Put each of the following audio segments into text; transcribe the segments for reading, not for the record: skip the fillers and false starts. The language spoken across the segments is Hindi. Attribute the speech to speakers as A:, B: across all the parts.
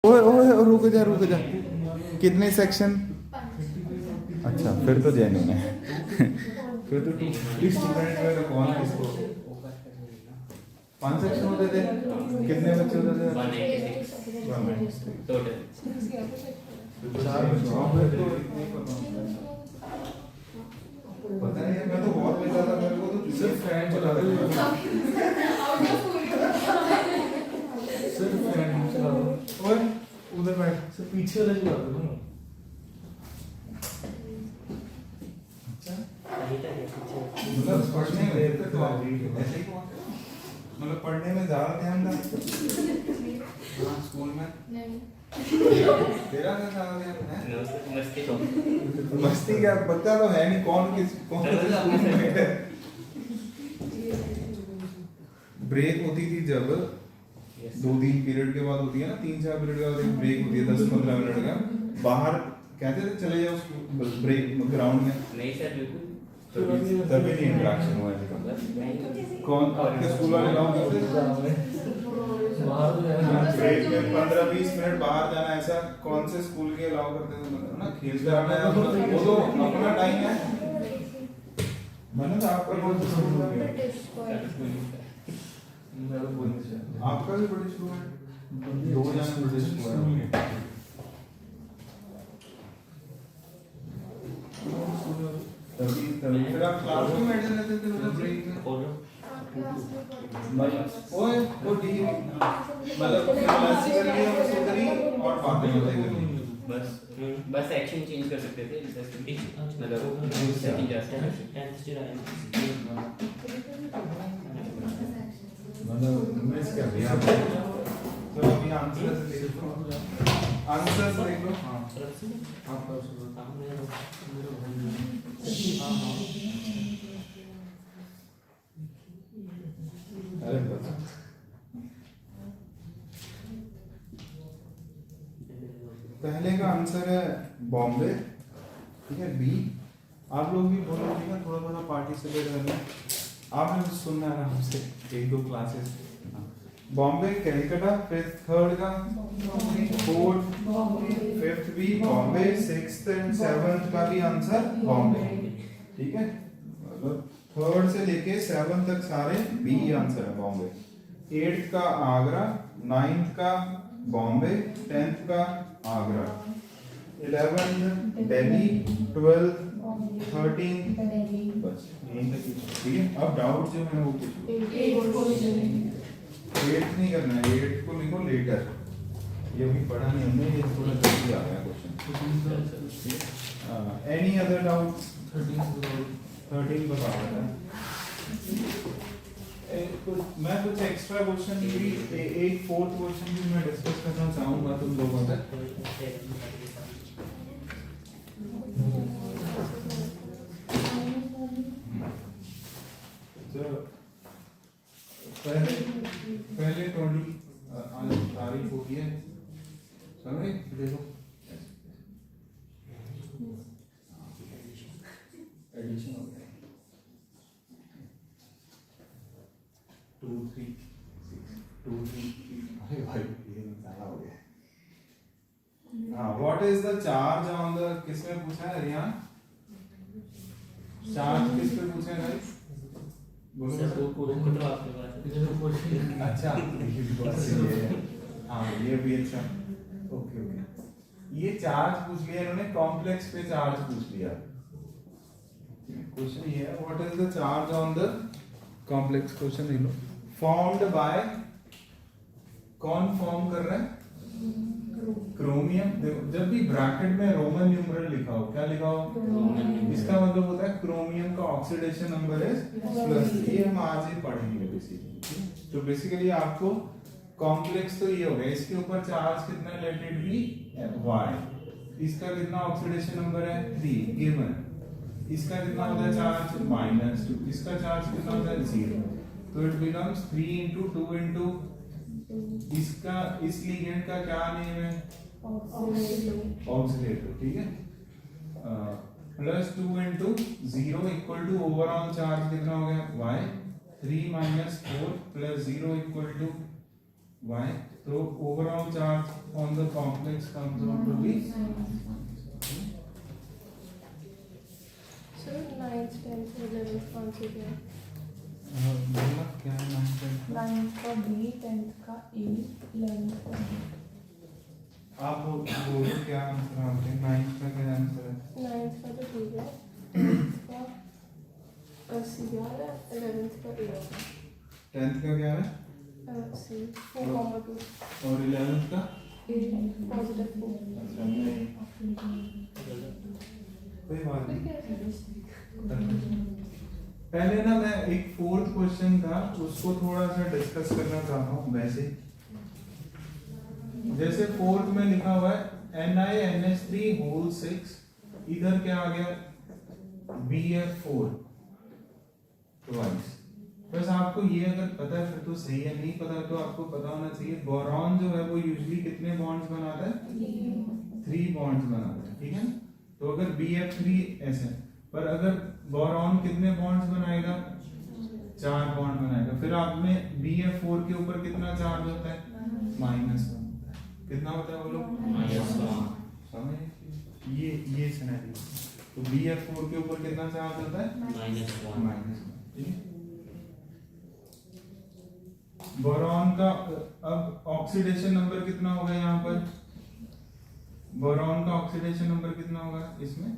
A: ओए ओए रुक जा, कितने सेक्शन? अच्छा फिर तो जेन्युइन है। फिर तो इस स्टूडेंट में तो कौन किसको 5 सेक्शन होते थे, कितने बच्चे होते थे? 196
B: टोटल।
A: पता नहीं मैं तो बहुत बेचा था, मेरे को तो सिर्फ फैन चला रहा था। सिर्फ फैन चला रहा था। ओए उधर बैठ, सिर्फ पीछे वाला चला रहा था। मतलब पढ़ने में तो ऐसे ही हुआ, मतलब पढ़ने में ज्यादा ध्यान था स्कूल में। तेरा क्या ज्यादा ध्यान है? मस्ती क्या, बच्चा तो है नहीं, कौन ब्रेक होती थी जब 2-3 पीरियड के बाद होती है ना, 3-4 पीरियड के बाद एक ब्रेक होती है 10-15 मिनट का, बाहर कहते थे चले जाओ ब्रेक ग्राउंड में।
B: नहीं सर बिल्कुल,
A: तभी नहीं इंटरेक्शन हुआ है। कौन आपके स्कूल वाले लोग करते थे ब्रेक में 15-20 मिनट बाहर जाना, ऐसा कौन से स्कूल के अलाउ करते थे? मतलब ना खेल कर आना है, वो तो अपना टाइम है। मैंने तो आपका बहुत आपका भी ब्रिटिश स्कूल है, 2 जन ब्रिटिश स्कूल है। तभी फिर आप क्लास में बैठे रहते थे मतलब ब्रेक में? ओए वो ठीक है, मतलब क्लास कर लिया बस उधर ही और बातें होते कर ली
B: बस एक्शन चेंज कर सकते थे, मतलब सेटिंग जा सकते
A: मतलब मिस कर दिया आपने। तो अभी आंसर देख लो, आंसर देख लो। हाँ आपका अरे बता, पहले का आंसर है बॉम्बे, ठीक है बी। आप लोग भी बोलो ठीक है, थोड़ा थोड़ा पार्टिसिपेट करना, आपने भी सुनना है आराम से 1-2 क्लासेस। बॉम्बे कैलकाटा, फिर थर्ड का 4th 5th भी बॉम्बे, 6th एंड 7th का भी आंसर बॉम्बे, ठीक है। मतलब 3rd से लेके 7th तक सारे बी आंसर है बॉम्बे। 8th का आगरा, 9th का बॉम्बे, 10th का Agra, 11th Delhi, 12th 13th बस यही तक, ठीक है। अब डाउट जो है वो पूछो। 8th नहीं करना है, 8th को लिखो लेटर, ये भी पढ़ा नहीं हमने, ये थोड़ा जल्दी आ गया क्वेश्चन। Any other doubt? 13 बता रहा था। मैं कुछ एक्स्ट्रा क्वेश्चन भी, एक 4th क्वेश्चन भी मैं डिस्कस करना चाहूंगा तुम लोगों से। पहले 20 आज तारीख होगी है, समझे? देखो एडिशन हो गया 2 3 6 2 3 अरे भाई ये निकाला हो गया। हाँ, what is the charge on the, किसने पूछा है रियान? चार्ज किस पे पूछा है गाइस? बोलो अच्छा हाँ ये भी अच्छा, ओके ओके। ये चार्ज पूछ लिया इन्होंने, कॉम्प्लेक्स पे चार्ज पूछ लिया। क्वेश्चन ये है, what is the charge on the complex, question देख लो, फॉर्म्ड बाय, कौन फॉर्म कर रहा है? क्रोमियम। देखो जब भी ब्रैकेट में रोमन न्यूमरल लिखा हो, क्या लिखा हो? इसका मतलब होता है क्रोमियम का ऑक्सीडेशन नंबर इज प्लस। ये हम आज ही पढ़ेंगे बेसिकली। तो बेसिकली आपको कॉम्प्लेक्स तो ये हो गया, इसके ऊपर चार्ज कितना, लेट इट बी y, इसका कितना ऑक्सीडेशन नंबर है 3 गिवन, इसका कितना होता है चार्ज -2, इसका चार्ज कितना होता है 0, तो इट बिकम्स 3 into 2 into इसका, इस लिगेंड का क्या नेम है? ऑक्सीडेटर, ठीक है। +2 into 0 equal to overall charge कितना हो गया y, 3 - 4 + 0 इक्वल टू y, तो overall charge on the complex comes out to be
C: sir 9th 10th 11th कौन से क्या
A: बोला क्या है
D: 9th का B, 10th का A, 11th का B।
A: आप बोलो क्या आंसर आते हैं 9th का क्या आंसर है
C: 9th का तो ठीक है 10th का 80 है 11th का A
A: 10th का क्या है
C: C 4,2
A: और 11th का
C: A positive 4
A: कोई बात नहीं
C: कैसे
A: पहले ना मैं एक फोर्थ क्वेश्चन था उसको थोड़ा सा डिस्कस करना चाहता हूँ वैसे जैसे फोर्थ में लिखा हुआ है NiNH3 होल 6 इधर क्या आ गया BF4 ट्वाइस बस आपको ये अगर पता है फिर तो सही है नहीं पता तो आपको पता होना चाहिए बोरॉन जो है वो यूजुअली कितने बॉन्ड्स बनाता है 3 बॉन्ड्स बनाता है ठीक है ना तो अगर BF3 ऐसे पर अगर बोरॉन कितने बॉन्ड्स बनाएगा 4 बॉन्ड बनाएगा फिर आप में BF4 के ऊपर कितना चार्ज होता है -1 होता है कितना होता है बोलो -1 समझ ये सिनेरियो तो BF4 के ऊपर कितना चार्ज होता है -1 ठीक है बोरॉन का अब ऑक्सीडेशन नंबर कितना होगा यहाँ पर बोरॉन का ऑक्सीडेशन नंबर कितना होगा इसमें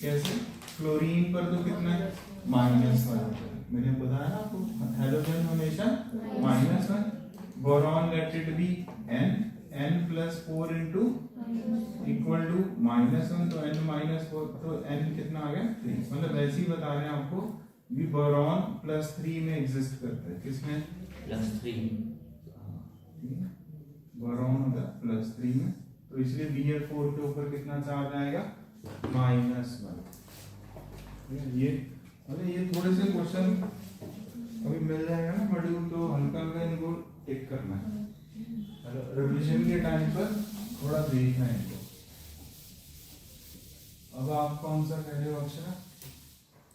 A: कैसे फ्लोरीन पर तो कितना है -1 मैंने बताया ना आपको हेलोजन हमेशा -1 boron let it be n + 4 into equal to -1 तो n -4 तो n कितना आ गया 3 मतलब वैसे ही बता रहे हैं आपको भी बोरॉन +3 में एग्जिस्ट करता है किसमें
B: +3
A: बोरॉन होता है +3 में तो इसलिए BF4 के ऊपर कितना चार्ज आएगा -1 ये मतलब ये थोड़े से क्वेश्चन अभी मिल जाएगा ना मॉड्यूल तो हल्का हल्का इनको टिक करना है रिवीजन के टाइम पर थोड़ा देखना है इनको अब आप कौन सा कह रहे हो अक्षरा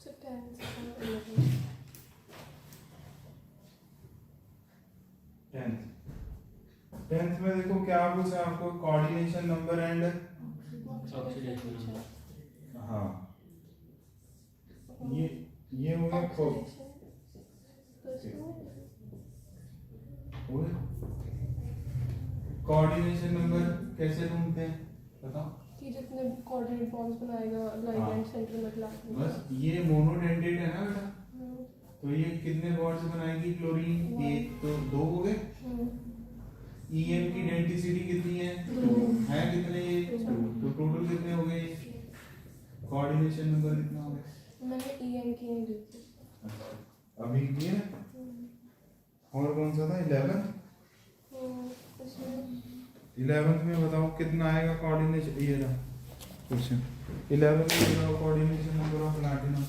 C: सर 10th और 11th
A: 10th में देखो क्या पूछा आपको कोऑर्डिनेशन नंबर एंड
B: ऑक्सीडेशन
A: हाँ ये हो गया कोऑर्डिनेशन नंबर कैसे ढूंढते हैं बताओ
C: कि जितने कोऑर्डिनेट बॉन्ड्स बनाएगा लाइगेंड सेंटर में लाके
A: बस ये मोनोडेंटेट है ना बेटा तो ये कितने बॉन्ड्स बनाएगी क्लोरीन एक तो 2 हो गए EN की डेंसिटी कितनी है 2 है कितने ये 2 तो टोटल कितने हो गए कोऑर्डिनेशन नंबर कितना हो गया
C: मैंने EN की नहीं दी थी
A: अभी किया और कौन सा था 11 11th में बताओ कितना आएगा कोऑर्डिनेशन ये रहा क्वेश्चन 11th में बताओ coordination number of platinum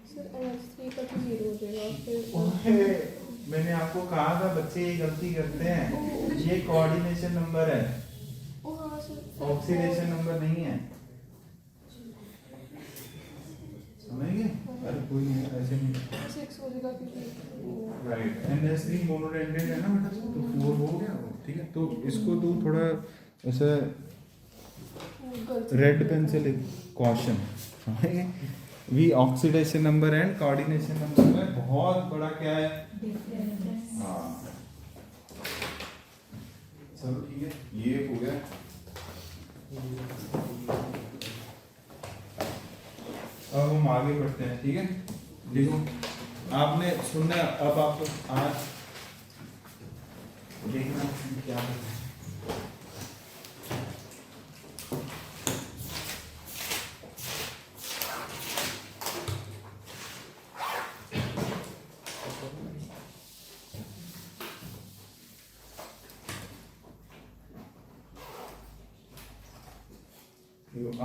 C: sir NH3 का तो 0 हो जाएगा फिर
A: मैंने आपको कहा था बच्चे ये गलती करते हैं ये कोऑर्डिनेशन नंबर है
C: ओ हाँ सर
A: ऑक्सीडेशन नंबर नहीं है समझेंगे अरे कोई नहीं ऐसे नहीं
C: 6 हो जाएगा क्योंकि
A: राइट NH3 मोनोडेंटेट है ना बेटा तो 4 हो गया वो ठीक है तो इसको तू थोड़ा ऐसा रेड पेन से लिख कॉशन समझेंगे we oxidation number and coordination number में बहुत बड़ा क्या है हाँ चलो ठीक है ये हो गया अब हम आगे बढ़ते हैं ठीक है देखो आपने सुनना अब आप आज देखना क्या है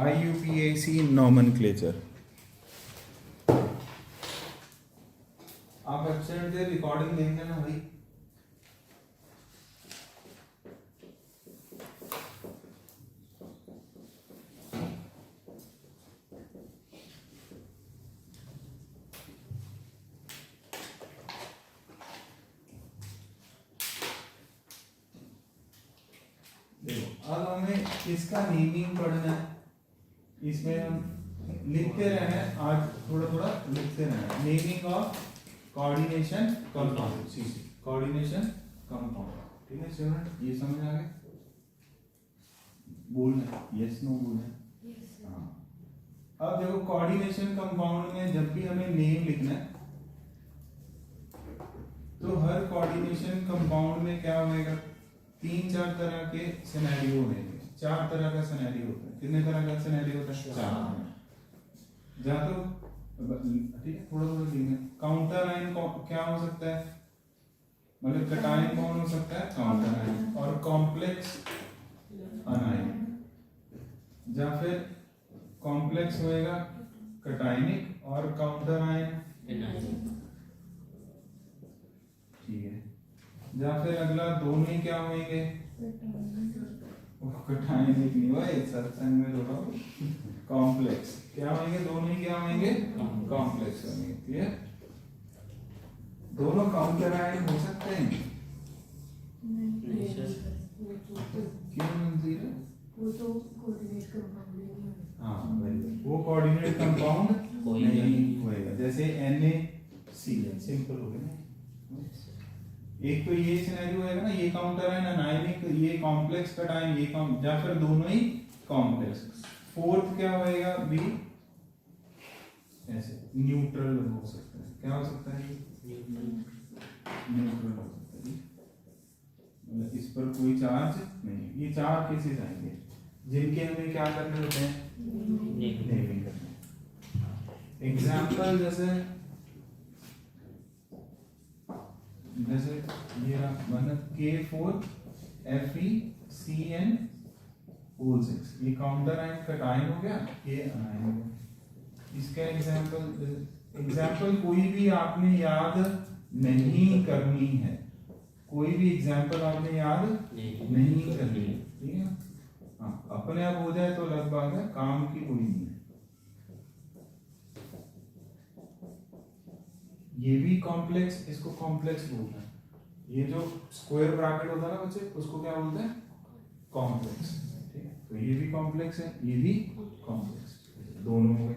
A: IUPAC nomenclature आप वेबसाइट पे रिकॉर्डिंग देख लेना भाई अब हमें इसका नेमिंग पढ़ना है, इसमें हम लिखते रहना है, आज थोड़ा थोड़ा लिखते रहना है। Naming of coordination compound, coordination compound, ठीक है स्टूडेंट, ये समझ आ गया? बोलना यस नो बोलना। हाँ, अब देखो कोऑर्डिनेशन कंपाउंड में जब भी हमें नेम लिखना है तो हर कोऑर्डिनेशन कंपाउंड में क्या होएगा, 3-4 तरह के सिनेरियो होंगे, 4 तरह का सिनेरियो होता है। कितने तरह का सिनेरियो होता है? 4। जा तो ठीक है, थोड़ा थोड़ा लिखना। काउंटर आयन क्या हो सकता है, मतलब कटायन कौन हो सकता है? Counter ion. और कॉम्प्लेक्स अनायन, या फिर कॉम्प्लेक्स होएगा कटायनिक और काउंटर आयन, ठीक है। या फिर अगला दोनों ही क्या होंगे? कटायनिक नहीं हुआ, एक सत्संग में थोड़ा कॉम्प्लेक्स क्या होंगे? दोनों ही क्या होंगे? कॉम्प्लेक्स होंगे, ठीक है। दोनों काउंटर आयन हो सकते हैं? क्यों मंदिर?
C: वो तो कोऑर्डिनेट कंपाउंड नहीं है।
A: हाँ वो कोऑर्डिनेट कंपाउंड नहीं होएगा। जैसे NaCl सिंपल हो गया ना। एक तो ये सिनेरियो होएगा ना, ये काउंटर आयन अनायनिक, ये कॉम्प्लेक्स कटायन, ये या फिर दोनों ही कॉम्प्लेक्स। फोर्थ क्या होएगा? बी ऐसे न्यूट्रल हो सकता है। क्या हो सकता है? न्यूट्रल हो सकता है, मतलब इस पर कोई चार्ज नहीं। ये 4 केसेस आएंगे जिनके हमें क्या करने होते हैं? नेमिंग करने। एग्जाम्पल जैसे ये मतलब K4FeCN6, ये काउंटर आयन कटायन हो गया, ये अनायन हो गया। इसका एग्जाम्पल कोई भी आपने याद नहीं करनी है, कोई भी एग्जाम्पल आपने याद नहीं करनी है, ठीक है। हाँ, अपने आप हो जाए तो अलग बात है, काम की कोई नहीं है। ये भी कॉम्प्लेक्स, इसको कॉम्प्लेक्स बोलते हैं। ये जो स्क्वायर ब्रैकेट होता है ना बच्चे, उसको क्या बोलते हैं? कॉम्प्लेक्स, ठीक है। तो ये भी कॉम्प्लेक्स है, ये भी कॉम्प्लेक्स, दोनों हो गए।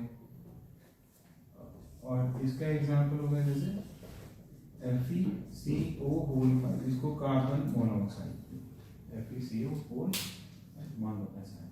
A: और इसका एग्जांपल होगा जैसे FeCO5, इसको कार्बन मोनोऑक्साइड, FeCO4 मान लो ऐसा है।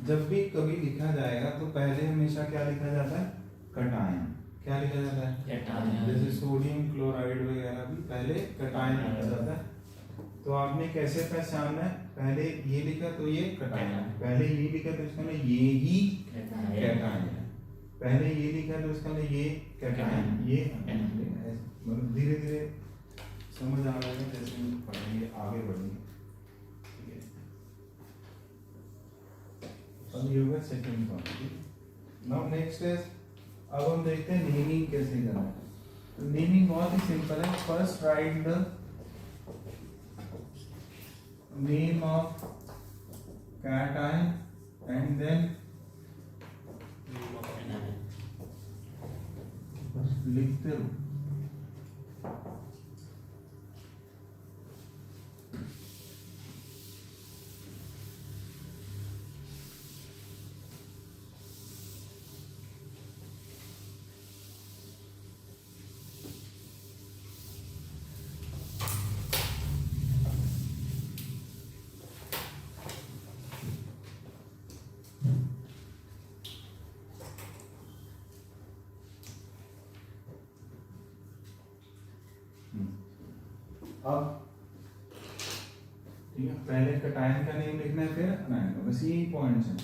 A: जब भी कभी लिखा जाएगा तो पहले हमेशा क्या लिखा जाता है? कटायन। क्या लिखा जाता है? जैसे सोडियम क्लोराइड वगैरह भी पहले कटायन लिखा जाता है। तो आपने कैसे पहचानना है? पहले ये लिखा तो ये कटायन है, पहले ये लिखा तो इसका मतलब ये ही कैटायन है, पहले ये लिखा तो इसका मतलब ये कैटायन, ये मतलब धीरे धीरे समझ आ रहा है जैसे हम पढ़ेंगे आगे बढ़ेंगे, ठीक है। अब ये होगा second point. Now next is, अब हम देखते हैं नेमिंग कैसे करना है। तो नेमिंग बहुत ही सिंपल है। First right the name of cation and then लिखते रहो। अब ठीक है, पहले कटायन का नेम लिखना है, फिर अनायन का, बस यही पॉइंट्स हैं।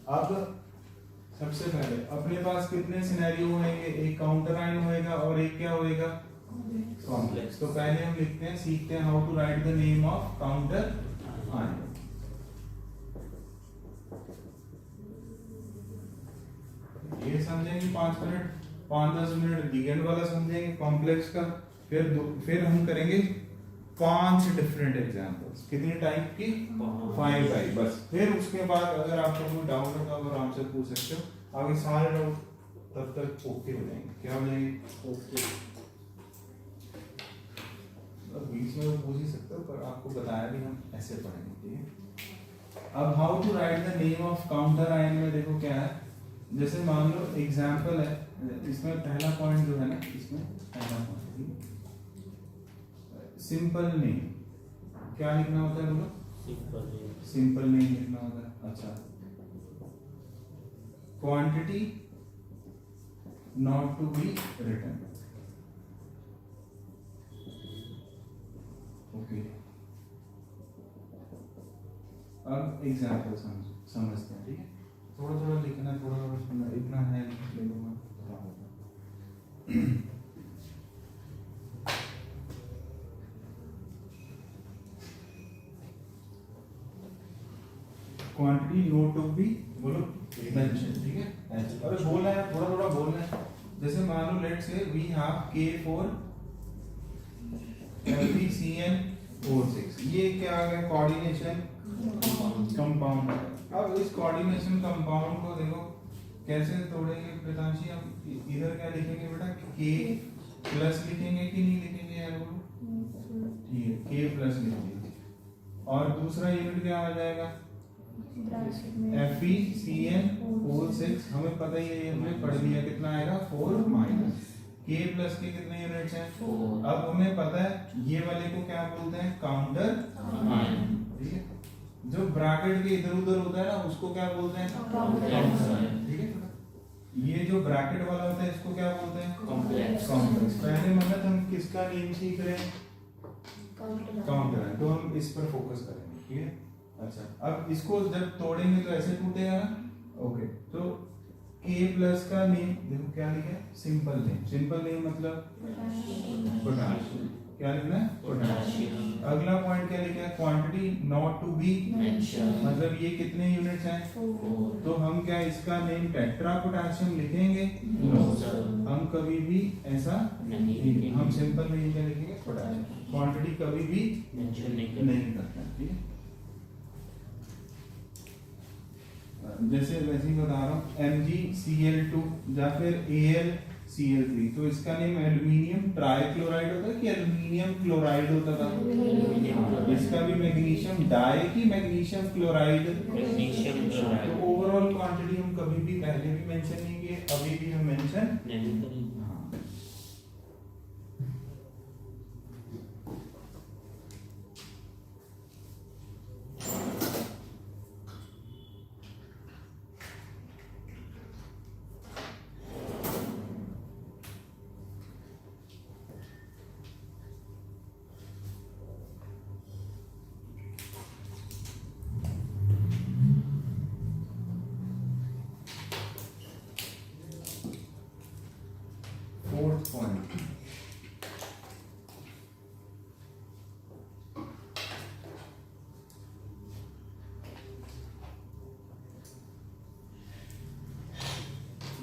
A: अब सबसे पहले अपने पास कितने सिनेरियो होंगे? एक काउंटर आयन होएगा और एक क्या होएगा? कॉम्प्लेक्स। तो पहले हम लिखते हैं, सीखते हैं how to write the name of counter ion. 5-10 minute ligand वाला समझेंगे कॉम्प्लेक्स का, फिर हम करेंगे 5 डिफरेंट एग्जांपल्स। कितनी टाइप की? 5 टाइप बस। फिर उसके बाद अगर आपको कोई डाउट हो तो आप आराम से पूछ सकते हो। आगे सारे डाउट तब तक ओके हो जाएंगे। क्या हो जाएंगे? ओके। बीच में वो पूछ ही सकते हो, पर आपको बताया भी हम ऐसे पढ़ेंगे, ठीक है। अब how to write the name of counter ion में देखो क्या है। जैसे मान लो एग्जांपल है, इसमें पहला पॉइंट जो है ना, इसमें पहला पॉइंट सिंपल नेम, क्या लिखना होता है बोलो? सिंपल नेम लिखना होता है। अच्छा, quantity not to be written, okay. अब एग्जांपल समझते हैं, ठीक है। थोड़ा थोड़ा लिखना, थोड़ा थोड़ा सुनना, इतना है ले लूंगा थोड़ा होगा। क्वांटिटी नोट टू बी बोलो मेंशन, ठीक है। अरे बोलना है, थोड़ा थोड़ा बोलना है। जैसे मान लो let's say we have K for FeCN46, ये क्या आ गया? Coordination compound. अब इस कोऑर्डिनेशन कंपाउंड को देखो कैसे तोड़ेंगे पिताजी। हम इधर क्या लिखेंगे बेटा? K प्लस लिखेंगे कि नहीं लिखेंगे यार बोलो? ठीक है, K प्लस लिखेंगे। और दूसरा यूनिट क्या आ जाएगा? FeCN46, हमें पता ही है, ये हमने पढ़ लिया। कितना आएगा? 4 माइनस K प्लस के कितने यूनिट्स हैं? 4। अब हमें पता है ये वाले को क्या बोलते हैं? काउंटर आयन, ठीक है। जो ब्रैकेट के इधर उधर होता है ना, उसको क्या बोलते हैं? काउंटर आयन, ठीक है। ये जो ब्रैकेट वाला होता है इसको क्या बोलते हैं? कॉम्प्लेक्स। पहले मतलब हम किसका नेम सीख रहे हैं? काउंटर आयन, तो हम इस पर फोकस करेंगे, ठीक है। अच्छा, अब इसको जब तोड़ेंगे तो ऐसे टूटेगा ना, ओके। तो K प्लस का नेम देखो क्या लिखा है? Simple name. सिंपल नेम मतलब पोटेशियम। क्या लिखना है? पोटेशियम। अगला पॉइंट क्या लिखा है? Quantity not to be mention, मतलब ये कितने यूनिट्स हैं? 4। तो हम क्या इसका नेम टेट्रा पोटेशियम लिखेंगे? नो सर, हम कभी भी ऐसा नहीं, हम सिंपल नेम क्या लिखेंगे? पोटेशियम। क्वांटिटी कभी भी मेंशन नहीं करते, ठीक है। जैसे वैसे ही बता रहा हूँ, MgCl2 या फिर AlCl3, तो इसका नेम एल्यूमिनियम ट्राइक्लोराइड होता है कि एल्यूमिनियम क्लोराइड होता था? इसका भी मैग्नीशियम डाई की मैग्नीशियम क्लोराइड, मैग्नीशियम क्लोराइड। तो ओवरऑल क्वांटिटी हम कभी भी पहले भी मेंशन नहीं किए, अभी भी हम मेंशन नहीं करेंगे। फोर्थ पॉइंट,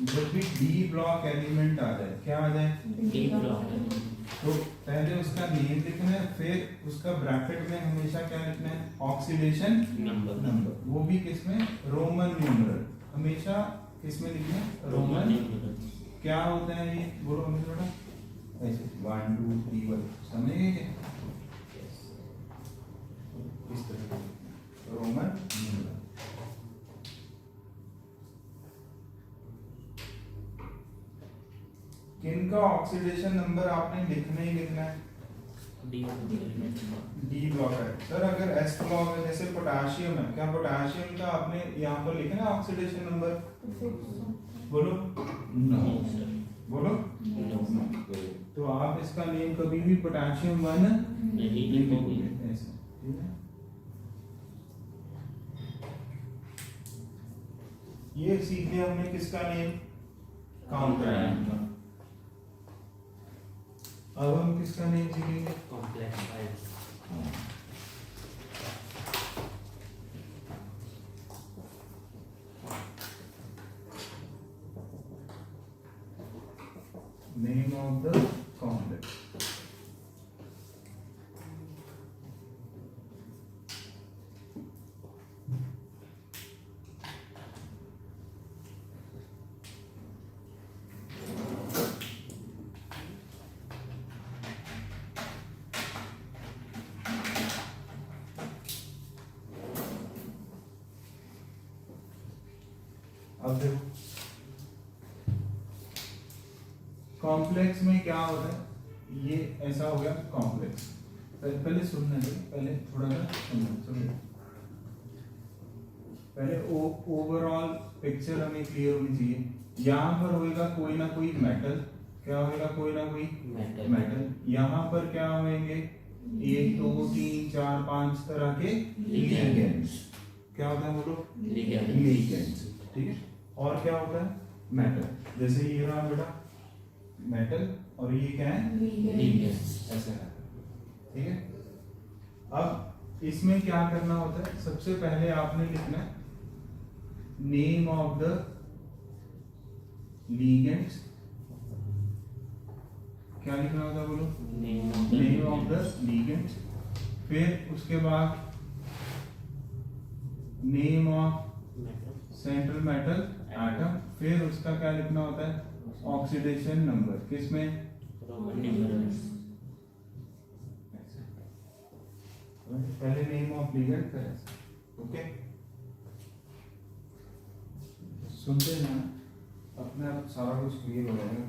A: जब भी डी ब्लॉक एलिमेंट आ जाए, क्या आ जाए? डी ब्लॉक, तो पहले उसका नेम लिखना है, फिर उसका ब्रैकेट में हमेशा क्या लिखना है? Oxidation number. वो भी किसमें? Roman numeral. हमेशा किसमें लिखना है? Roman numeral. क्या होता है ये बोलो हमें थोड़ा ऐसे 1 2 3 1, समझेंगे क्या? इस तरह रोमन न्यूमरल। किनका ऑक्सीडेशन नंबर आपने लिखना ही लिखना है? डी ब्लॉक है सर। अगर एस ब्लॉक है, जैसे पोटेशियम है, क्या पोटेशियम का आपने यहाँ पर लिखना है ऑक्सीडेशन नंबर? बोलो नो, बोलो नो। तो आप इसका नेम कभी भी पोटेशियम 1 नहीं लिखोगे ऐसे, ठीक है। ये सीख लिया हमने किसका नेम? काउंटर आयन का। अब हम किसका नेम सीखेंगे? Complex ion. Of the complex. अब देखो कॉम्प्लेक्स में क्या होता है, ये ऐसा हो गया कॉम्प्लेक्स। पहले सुनने दो, पहले थोड़ा सा सुनना। पहले ओवरऑल पिक्चर हमें क्लियर होनी चाहिए। यहाँ पर होएगा कोई ना कोई मेटल, क्या होएगा, कोई ना कोई मेटल। यहाँ पर क्या होंगे, 1 2 3 4 5 तरह के लिगेंड्स। क्या होता है बोलो, लिगेंड्स, ठीक है। और क्या होता है, मेटल। जैसे ये रहा बेटा मेटल, और ये क्या है, लिगेंड्स, ऐसा है, ठीक है। अब इसमें क्या करना होता है, सबसे पहले आपने लिखना है नेम ऑफ द लिगेंड्स। क्या लिखना होता है बोलो, नेम ऑफ द लिगेंड्स। फिर उसके बाद name of central metal atom. फिर उसका क्या लिखना होता है, ऑक्सीडेशन नंबर, किसमें, पहले नेम ऑफ लिगेंड करें, ओके। सुनते जाना, अपने आप सारा कुछ क्लियर हो जाएगा।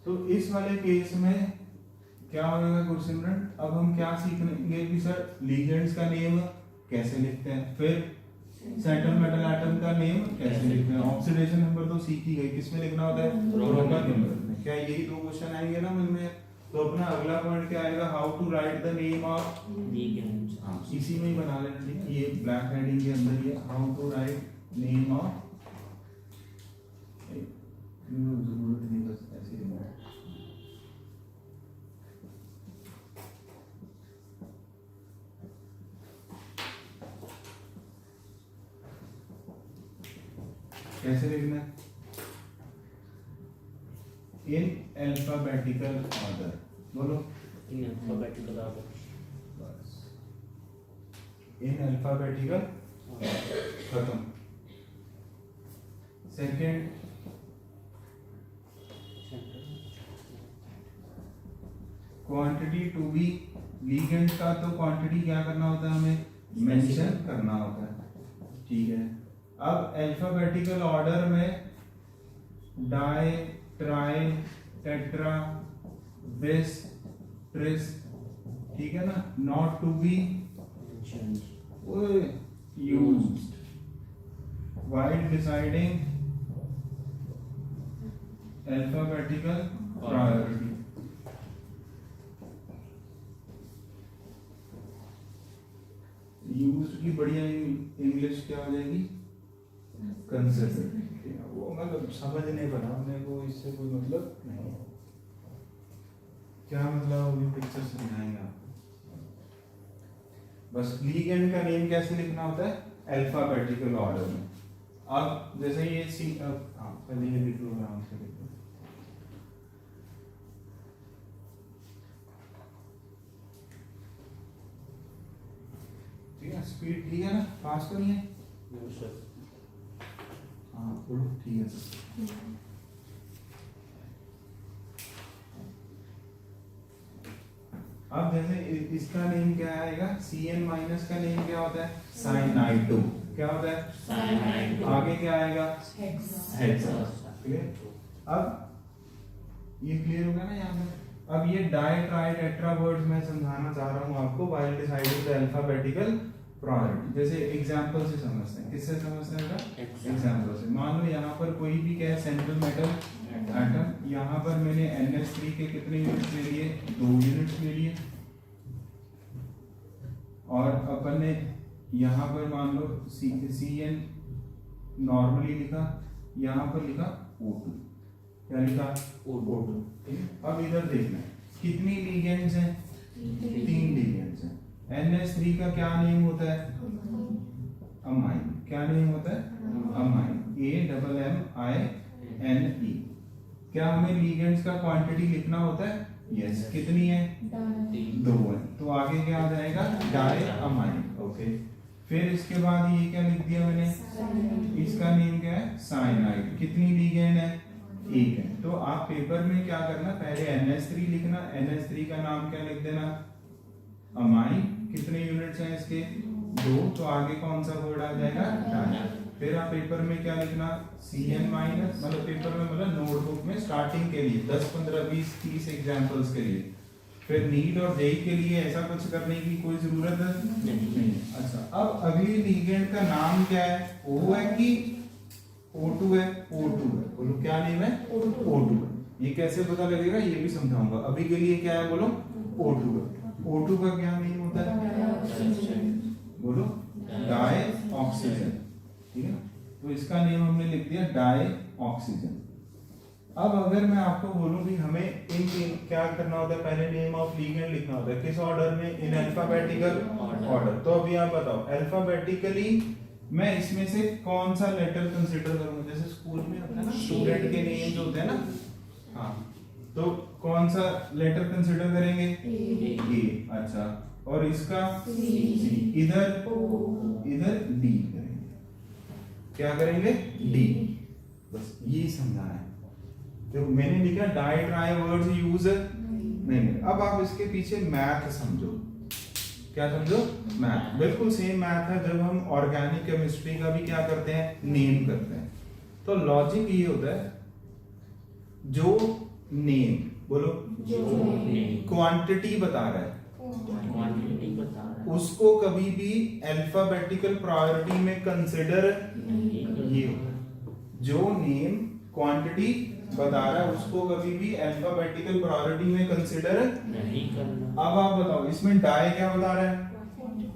A: तो इस वाले केस में क्या होगा गुरसिमरन, अब हम क्या सीखेंगे कि सर लिगेंड्स का नेम कैसे लिखते हैं, फिर सेंट्रल मेटल एटम का नेम कैसे लिखते हैं, ऑक्सीडेशन नंबर तो सीख ही गए, किसमें लिखना होता है, रोमन नंबर में। क्या यही 2 क्वेश्चन आएंगे ना मन में। तो अपना अगला पॉइंट क्या आएगा, how to write the name of ligands. हाँ, इसी में ही बना लेना, ठीक है। ये ब्लैक हेडिंग के अंदर ये how to write name of, जरूरत नहीं, बस ऐसे ही लिखना है। कैसे लिखना है, इन अल्फाबेटिकल ऑर्डर। बोलो,
B: इन अल्फाबेटिकल ऑर्डर,
A: बस इन अल्फाबेटिकल, खत्म। Second, quantity to be, ligand का तो क्वांटिटी क्या करना होता है, हमें मेंशन करना होता है, ठीक है। अब अल्फाबेटिकल ऑर्डर में di, tri, tetra, bis, tris, ठीक है ना, not to be used while deciding alphabetical priority। Used की बढ़िया इंग्लिश क्या हो जाएगी, कंसिडर। वो मतलब समझने पर हमने को इससे कोई मतलब नहीं, क्या मतलब होगी, पिक्चर समझाएंगे आपको। बस लिगेंड का नेम कैसे लिखना होता है, अल्फाबेटिकल ऑर्डर में। अब जैसे ये सी, हाँ पहले ये लिख लो, आराम से लिख लो। ठीक है, स्पीड ठीक है ना, फास्ट तो नहीं है, हाँ बोलो, ठीक है सर। अब जैसे इसका नेम क्या आएगा, CN माइनस का नेम क्या होता है, साइनाइड। क्या होता है, साइनाइड। आगे क्या आएगा, हेक्सा, ठीक है। अब ये क्लियर हो गया ना यहाँ पे। अब ये डाई, ट्राई, टेट्रा वर्ड्स मैं समझाना चाह रहा हूँ आपको while deciding the alphabetical priority. जैसे एग्जांपल से समझते हैं, किससे समझते हैं बेटा, एग्जांपल से। मान लो यहाँ पर कोई भी क्या है, सेंट्रल मेटल एटम, यहाँ पर मैंने NH3 के कितने यूनिट्स ले लिए, 2 यूनिट्स ले लिए। और अपन ने यहाँ पर मान लो CN नॉर्मली लिखा, यहाँ पर लिखा O2, क्या लिखा, O2, ठीक है। अब इधर देखना कितनी लिगेंड्स हैं, 3 लिगेंड्स हैं। NH3 का क्या नेम होता है, अमाइन। क्या नेम होता है, अमाइन, AMMI Ne। क्या हमें लिगेंड्स का क्वांटिटी लिखना होता है? यस। कितनी है? 2 है। तो आगे क्या आ जाएगा? डायअमाइन। ओके, फिर इसके बाद ये क्या लिख दिया मैंने? इसका नेम क्या है? साइनाइड। कितनी लिगेंड है? 1 है। तो आप पेपर में क्या करना, पहले NH3 लिखना, NH3 का नाम क्या लिख देना? अमाइन। कितने यूनिट्स हैं इसके? 2। तो आगे कौन सा वर्ड आ जाएगा? डाई। फिर आप पेपर में क्या लिखना? Cn माइनस, मतलब पेपर में मतलब नोटबुक में स्टार्टिंग के लिए 10 15 20 30 एग्जांपल्स के लिए। फिर नीट और जेई के लिए ऐसा कुछ करने की कोई जरूरत नहीं। अच्छा, अब अगली लिगेंड का नाम क्या है? O है कि O2 है? O2 है। बोलो क्या नेम है? O2 है। ये कैसे पता लगेगा ये भी समझाऊंगा। अभी के लिए क्या है बोलो? O2 है। O2 का क्या नेम होता है? बोलो डाई ऑक्सीजन। ठीक है, तो इसका नेम हमने लिख दिया डाई ऑक्सीजन। अब अगर मैं आपको बोलूं कि हमें इन क्या करना होता है, पहले नेम ऑफ लिगेंड लिखना होता है। किस ऑर्डर में? इन अल्फाबेटिकल ऑर्डर। तो अभी आप बताओ, अल्फाबेटिकली मैं इसमें से कौन सा लेटर कंसीडर करूंगा? जैसे स्कूल में होता है ना, स्टूडेंट के नेम्स होते हैं ना, हाँ, तो कौन सा लेटर कंसीडर करेंगे? ए। अच्छा, और इसका सी। इधर डी करेंगे। क्या करेंगे? डी। बस यही समझाना है। जो मैंने लिखा डाई ट्राई वर्ड्स यूज नहीं। अब आप इसके पीछे मैथ समझो। क्या समझो? मैथ। बिल्कुल सेम मैथ है जब हम ऑर्गेनिक केमिस्ट्री का भी क्या करते हैं? नेम करते हैं। तो लॉजिक ये होता है, जो नेम, बोलो क्वांटिटी बता रहा है, उसको कभी भी अल्फाबेटिकल प्रायोरिटी में कंसिडर ये होगा। जो नेम क्वांटिटी बता रहा है उसको कभी भी अल्फाबेटिकल प्रायोरिटी में कंसिडर नहीं करना। अब आप बताओ, इसमें डाई क्या बता रहा है?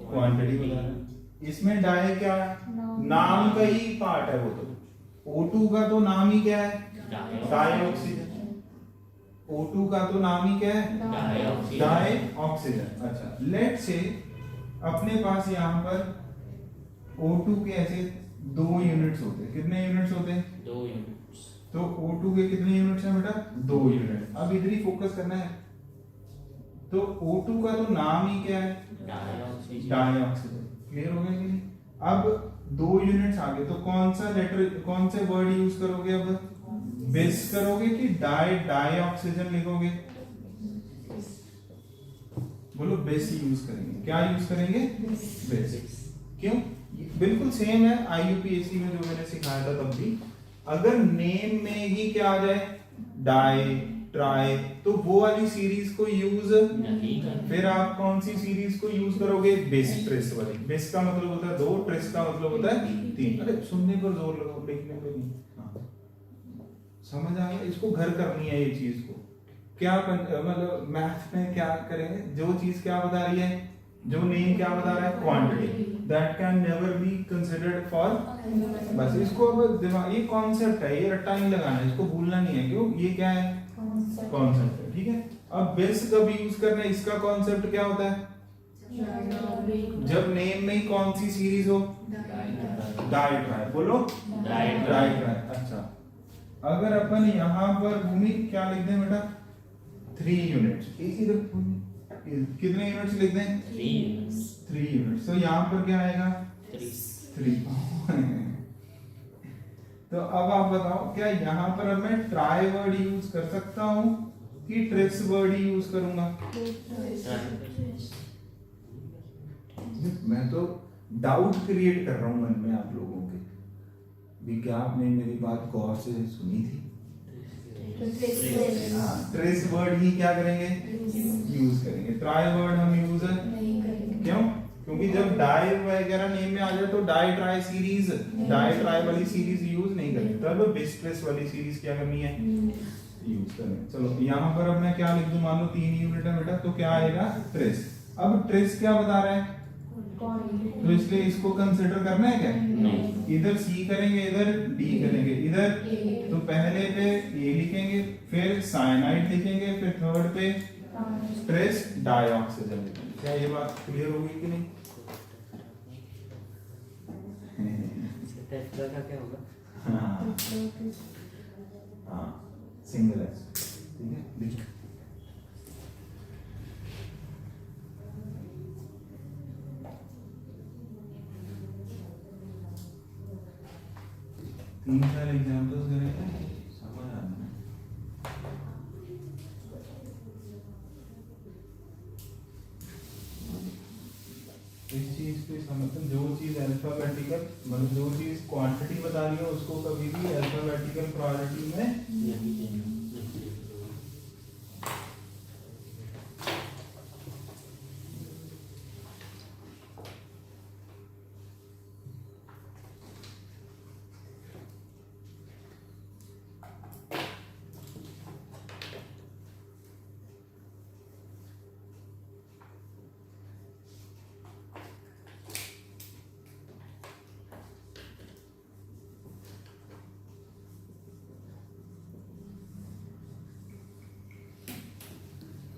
A: क्वांटिटी बता रहा है। इसमें डाई क्या है? नाम का ही पार्ट है वो। तो O2 का तो नाम ही क्या है? Die oxygen. O2 का तो नाम ही क्या है? Die oxygen. अच्छा, लेट से अपने पास यहाँ पर O2 के ऐसे 2 यूनिट्स होते हैं। कितने यूनिट्स होते हैं? 2 यूनिट्स। तो O2 के कितने यूनिट्स हैं बेटा? 2 यूनिट। अब इधर ही फोकस करना है। तो O2 का तो नाम ही क्या है? Die oxygen. क्लियर हो गया कि नहीं? अब 2 यूनिट्स आ गए, तो कौन सा लेटर, कौन से वर्ड यूज करोगे? अब बेस करोगे कि डाई ऑक्सीजन लिखोगे? बोलो बेस यूज करेंगे। क्या यूज करेंगे? बेस। क्यों? बिल्कुल सेम है IUPAC में जो मैंने सिखाया था तब भी। अगर नेम में ही क्या आ जाए? डाई, ट्राई, तो वो वाली सीरीज को यूज नहीं करते। फिर आप कौन सी सीरीज को यूज करोगे? बेस ट्रेस वाली। बेस का मतलब होता है 2, ट्रेस का मतलब होता है 3। अरे सुनने पर जोर लगाओ, लिखने पे नहीं। हाँ, समझ आ गया? इसको घर करनी है ये चीज को। क्या मतलब मैथ में क्या करेंगे? जो चीज क्या बता रही है, जो नेम क्या बता रहा है? Quantity. That can never be considered for. बस इसको अब दिमाग, ये कॉन्सेप्ट है, ये रट्टा नहीं लगाना है, इसको भूलना नहीं है। क्यों? ये क्या है? कॉन्सेप्ट है। ठीक है, अब बेस कब यूज करना है? इसका कॉन्सेप्ट क्या होता है? जब नेम में ही कौन सी सीरीज हो? Di tri. बोलो डाई ट्राई। अच्छा, अगर अपन यहाँ पर भूमि क्या लिख दें बेटा? 3 यूनिट्स। कितने यूनिट्स लिख दें? 3 यूनिट्स। तो यहाँ पर क्या आएगा? 3। तो अब आप बताओ, क्या यहाँ पर अब मैं ट्राई वर्ड यूज कर सकता हूँ कि ट्रेस वर्ड यूज करूंगा? मैं तो डाउट क्रिएट कर रहा हूं मन में आप लोगों के भी। क्या आपने मेरी बात गौर से सुनी थी? ट्रेस वर्ड ही क्या करेंगे? यूज करेंगे। ट्राई वर्ड हम यूज नहीं करेंगे। क्यों? क्योंकि जब डाई वगैरह नेम में आ जाए तो di tri series, di tri वाली सीरीज यूज नहीं करेंगे। तब बेस ट्रेस वाली सीरीज क्या करनी है? यूज करनी है। चलो यहाँ पर अब मैं क्या लिख दूं? मान लो 3 यूनिट है बेटा, तो क्या आएगा? ट्रेस। अब ट्रेस क्या बता रहा है? तो इसलिए इसको कंसिडर करना है क्या? नहीं। इधर सी करेंगे, इधर डी करेंगे, इधर तो पहले पे ए लिखेंगे, फिर साइनाइड लिखेंगे, फिर थर्ड पे ट्रेस डाई ऑक्सीजन लिखेंगे। क्या ये बात क्लियर होगी कि नहीं?
B: क्या होगा?
A: हाँ, हाँ सिंगल एस, ठीक है लिख। तीन चार एग्जाम्पल्स करेंगे, समझ आना है। इस चीज को समझते, जो चीज अल्फाबेटिकल मतलब जो चीज क्वांटिटी बता रही है उसको कभी भी अल्फाबेटिकल प्रायोरिटी में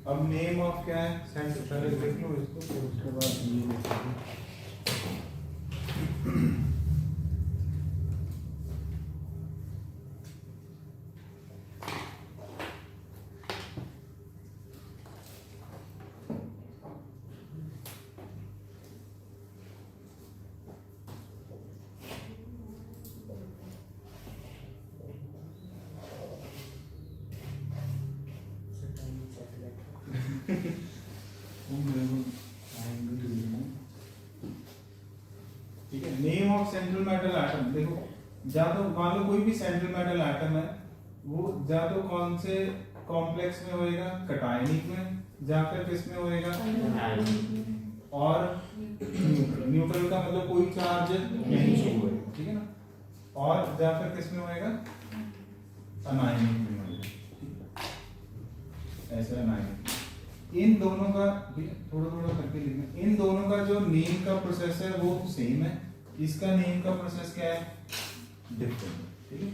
A: अब नेम ऑफ क्या है सेंटर, पहले देख लो इसको फिर उसके बाद ये देखेंगे। ठीक है, name of central metal atom देखो, या तो मान लो कोई भी सेंट्रल मेटल एटम है, वो या तो कौन से कॉम्प्लेक्स में होएगा, कटायनिक में, या फिर किस में होएगा, और न्यूट्रल का मतलब कोई चार्ज नहीं शो होएगा, ठीक है ना, और या फिर किस में होएगा, अनायनिक में होएगा, ऐसा अनायनिक। इन दोनों का थोड़ा थोड़ा करके लिखना, इन दोनों का जो नेम का प्रोसेस है वो सेम है, इसका नेम का प्रोसेस क्या है, डिफरेंट, ठीक है।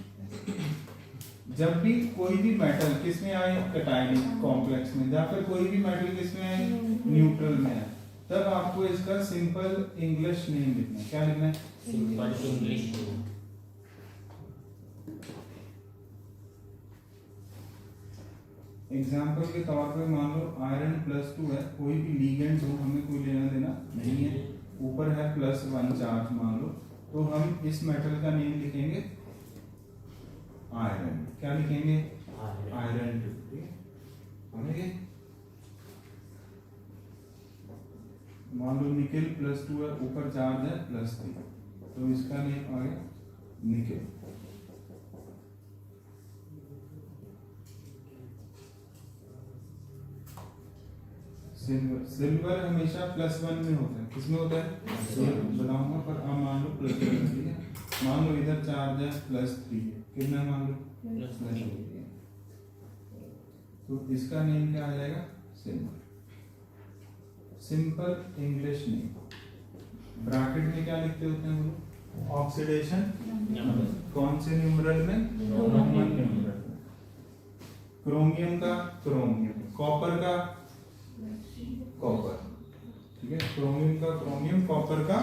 A: जब भी कोई भी मेटल किस में आए, कटायनिक कॉम्प्लेक्स में, या फिर कोई भी मेटल किस में आए, न्यूट्रल में आए, तब आपको इसका सिंपल इंग्लिश नेम लिखना है। क्या लिखना है,
B: सिंपल इंग्लिश।
A: एग्जाम्पल के तौर पे मान लो आयरन +2 है, कोई भी लीगेंड हो, हमें कोई लेना देना नहीं है, ऊपर है +1 चार्ज मान लो, तो हम इस मेटल का नेम लिखेंगे आयरन। क्या लिखेंगे, आयरन, ठीक है। समझे, मान लो निकेल +2 है, ऊपर चार्ज है +3, तो इसका नेम आ गया निकेल। सिल्वर हमेशा +1 में होता है, किसमें होता है, बताऊंगा, पर अब मान लो +1, ठीक है। मान लो इधर चार्ज है +3, कितना मान लो, +3, तो इसका नेम क्या आ जाएगा, silver. Simple English name. Bracket में क्या लिखते होते हैं वो, ऑक्सीडेशन, कौन से न्यूमरल में, रोमन न्यूमरल में। क्रोमियम का क्रोमियम, कॉपर का कॉपर, ठीक है, क्रोमियम का क्रोमियम, कॉपर का